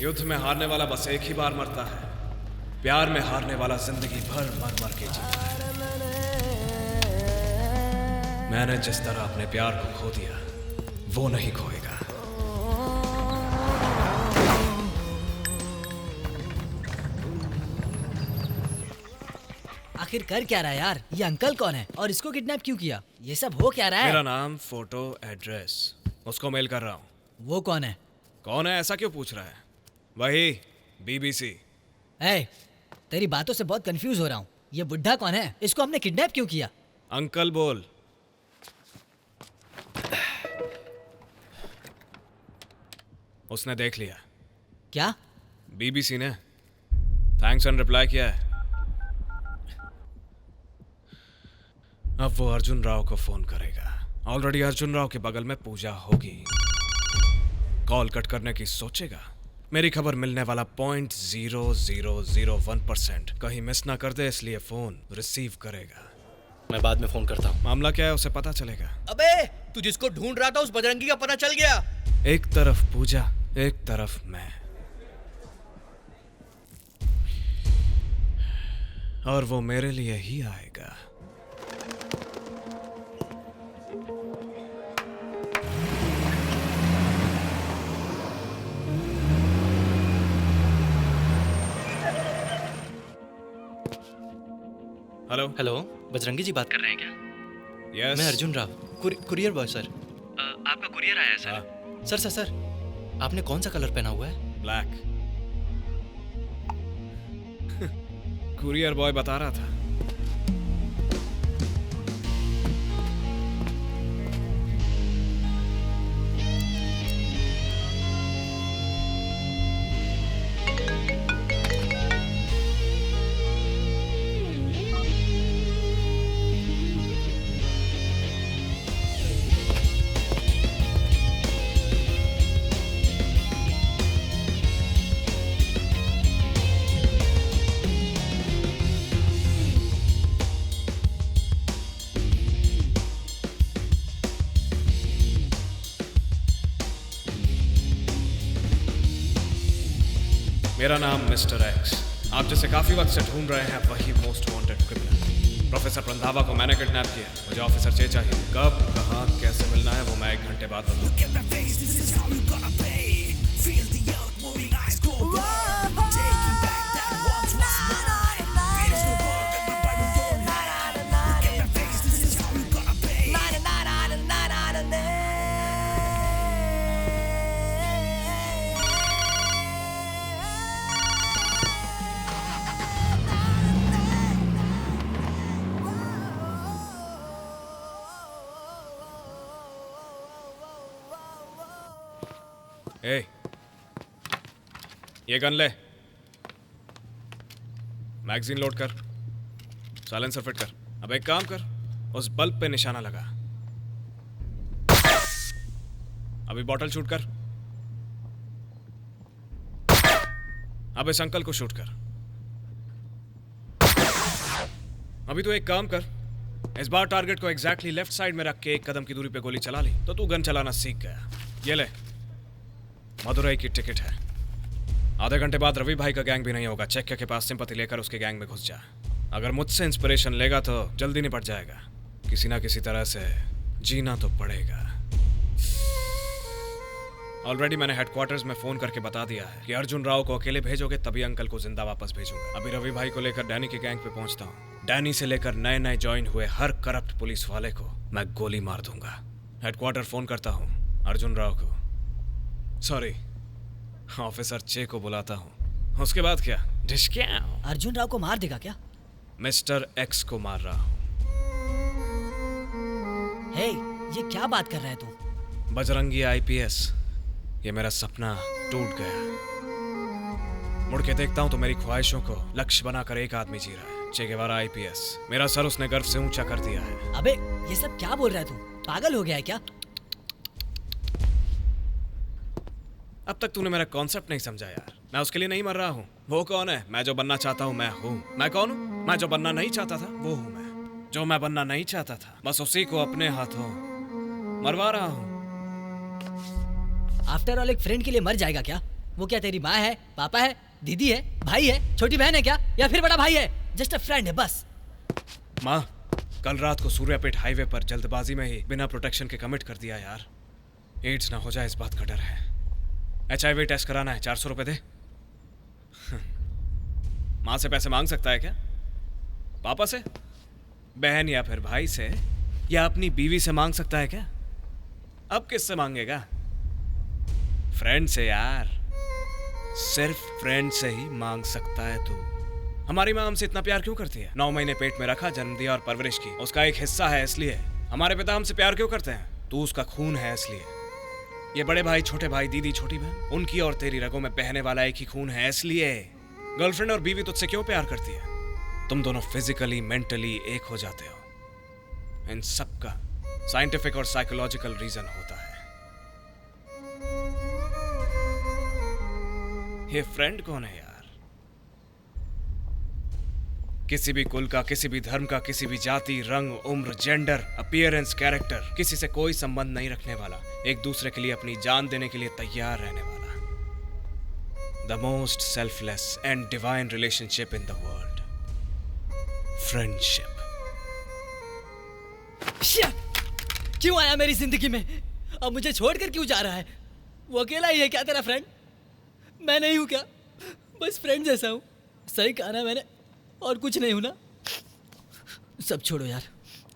युद्ध में हारने वाला बस एक ही बार मरता है। प्यार में हारने वाला जिंदगी भर मर मर के जीता है। मैंने जिस तरह अपने प्यार को खो दिया, वो नहीं खोएगा। आखिर कर क्या रहा है यार? ये अंकल कौन है और इसको किडनैप क्यों किया? ये सब हो क्या रहा है? मेरा नाम, फोटो, एड्रेस उसको मेल कर रहा हूँ। वो कौन है? कौन है ऐसा क्यों पूछ रहा है? वही BBC। ए, तेरी बातों से बहुत कंफ्यूज हो रहा हूँ। ये बुढ़ा कौन है? इसको हमने किडनैप क्यों किया? अंकल बोल। उसने देख लिया। क्या? BBC ने थैंक्स एंड रिप्लाई किया है। अब वो अर्जुन राव को फोन करेगा। ऑलरेडी अर्जुन राव के बगल में पूजा होगी। कॉल कट करने की सोचेगा। मेरी खबर मिलने वाला 0.0001% कहीं मिस ना कर दे, इसलिए फोन रिसीव करेगा। मैं बाद में फोन करता हूँ। मामला क्या है उसे पता चलेगा। अबे तू जिसको ढूंढ रहा था उस बजरंगी का पता चल गया। एक तरफ पूजा, एक तरफ मैं, और वो मेरे लिए ही आएगा। हेलो हेलो, बजरंगी जी बात कर रहे हैं क्या? यस, मैं Arjun Rao, courier boy sir. आपका कुरियर आया है सर। सर सर सर, आपने कौन सा कलर पहना हुआ है? ब्लैक। कुरियर बॉय बता रहा था। मेरा नाम मिस्टर एक्स। आप जैसे काफी वक्त से ढूंढ रहे हैं वही most wanted criminal professor Randhawa को मैंने किडनैप किया। मुझे ऑफिसर चे चाहिए। कब, कहाँ, कैसे मिलना है वो मैं 1 घंटे बाद बताऊंगा। ए, ये गन ले, मैगजीन लोड कर, साइलेंसर फिट कर। अब एक काम कर, उस बल्ब पे निशाना लगा। अभी बॉटल शूट कर। अब इस अंकल को शूट कर। अभी तो एक काम कर, इस बार टारगेट को एग्जैक्टली लेफ्ट साइड में रख के 1 कदम की दूरी पे गोली चला ली तो तू गन चलाना सीख गया। ये ले, मदुरई की टिकट है। आधे घंटे बाद रवि भाई का गैंग भी नहीं होगा। चेक के पास सिंपैथी लेकर उसके गैंग में घुस जा। अगर मुझसे इंस्पिरेशन लेगा तो जल्दी निपट जाएगा। किसी ना किसी तरह से जीना तो पड़ेगा। ऑलरेडी मैंने हेडक्वार्टर्स में फोन करके बता दिया है कि अर्जुन राव को अकेले भेजोगे तभी अंकल को जिंदा वापस भेजूंगा। अभी रवि भाई को लेकर डैनी के गैंग पे पहुंचता हूँ। डैनी से लेकर नए नए ज्वाइन हुए हर करप्ट पुलिस वाले को मैं गोली मार दूंगा। हेडक्वार्टर फोन करता हूँ अर्जुन राव को, सॉरी ऑफिसर चे को बुलाता हूँ। उसके बाद क्या? अर्जुन राव को मार देगा क्या? मिस्टर एक्स को मार रहा हूँ। हे, ये क्या बात कर रहा है तू? बजरंगी आईपीएस, ये मेरा सपना टूट गया। मुड़ के देखता हूँ तो मेरी ख्वाहिशों को लक्ष्य बनाकर एक आदमी जी रहा है, चे गेवारा आईपीएस। मेरा सर उसने गर्व से ऊंचा कर दिया है। अबे ये सब क्या बोल रहा है तू? पागल हो गया है क्या? अब तक तूने मेरा कॉन्सेप्ट नहीं समझा यार। मैं उसके लिए नहीं मर रहा हूँ। वो कौन है? मैं जो बनना चाहता हूँ मैं हूँ। मैं कौन हूँ? मैं जो बनना नहीं चाहता था वो हूँ मैं। जो मैं बनना नहीं चाहता था बस उसी को अपने हाथों मरवा रहा हूँ। आफ्टर ऑल एक फ्रेंड के लिए मर जाएगा क्या? वो क्या तेरी माँ है, पापा है, दीदी है, भाई है, छोटी बहन है क्या, या फिर बड़ा भाई है? जस्ट अ फ्रेंड है बस। माँ, कल रात को सूर्यापेट हाईवे पर जल्दबाजी में ही बिना प्रोटेक्शन के कमिट कर दिया यार। एड्स ना हो जाए इस बात का डर है। HIV टेस्ट कराना है, 400 रुपए दे। माँ से पैसे मांग सकता है क्या? पापा से, बहन या फिर भाई से, या अपनी बीवी से मांग सकता है क्या? अब किससे मांगेगा? फ्रेंड से यार, सिर्फ फ्रेंड से ही मांग सकता है तू। हमारी माँ हमसे इतना प्यार क्यों करती है? 9 महीने पेट में रखा, जन्म दिया और परवरिश की, उसका एक हिस्सा है इसलिए। हमारे पिता हमसे प्यार क्यों करते हैं? तू उसका खून है इसलिए। ये बड़े भाई, छोटे भाई, दीदी, छोटी बहन, उनकी और तेरी रगों में बहने वाला एक ही खून है इसलिए। गर्लफ्रेंड और बीवी तुझसे क्यों प्यार करती है? तुम दोनों फिजिकली, मेंटली एक हो जाते हो। इन सब का साइंटिफिक और साइकोलॉजिकल रीजन होता है। ये फ्रेंड कौन है यार? किसी भी कुल का, किसी भी धर्म का, किसी भी जाति, रंग, उम्र, जेंडर, अपीयरेंस, कैरेक्टर, किसी से कोई संबंध नहीं रखने वाला, एक दूसरे के लिए अपनी जान देने के लिए तैयार रहने वाला। The most selfless and divine relationship in the world, friendship. क्यों आया मेरी जिंदगी में? अब मुझे छोड़कर क्यों जा रहा है? वो अकेला ही है क्या तेरा फ्रेंड? मैं नहीं हूं क्या? बस फ्रेंड जैसा हूं। सही कहा ना मैंने, और कुछ नहीं हूं ना? सब छोड़ो यार,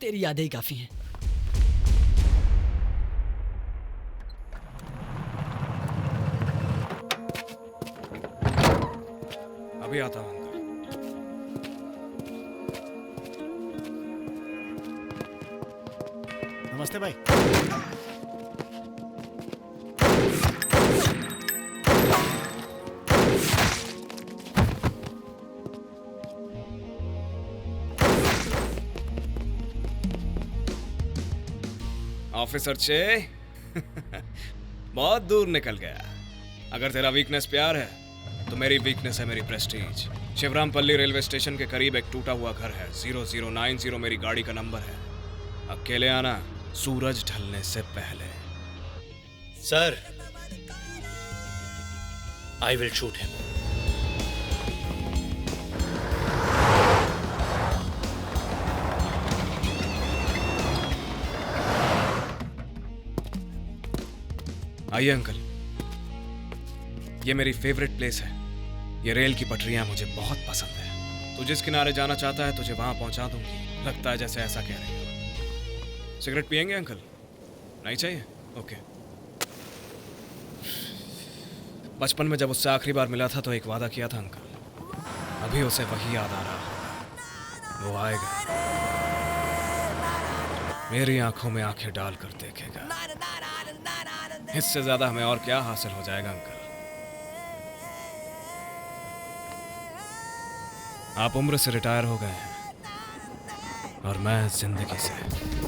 तेरी यादें ही काफी हैं। अभी आता हूं अंकल। नमस्ते भाई। ऑफिसर चे बहुत दूर निकल गया। अगर तेरा वीकनेस प्यार है तो मेरी वीकनेस है मेरी प्रेस्टीज। शिवरामपल्ली रेलवे स्टेशन के करीब एक टूटा हुआ घर है, 0090 मेरी गाड़ी का नंबर है। अकेले आना, सूरज ढलने से पहले। Sir, I will shoot him. आइए अंकल, ये मेरी फेवरेट प्लेस है। ये रेल की पटरियां मुझे बहुत पसंद है। तू जिस किनारे जाना चाहता है तुझे वहां पहुंचा दूंगी। लगता है जैसे ऐसा कह रही हो। सिगरेट पियेंगे अंकल? नहीं चाहिए? ओके। बचपन में जब उससे आखिरी बार मिला था तो एक वादा किया था अंकल, अभी उसे वही याद आ रहा। वो आएगा, मेरी आंखों में आंखें डालकर देखेगा। इससे ज्यादा हमें और क्या हासिल हो जाएगा अंकल? आप उम्र से रिटायर हो गए हैं और मैं जिंदगी से।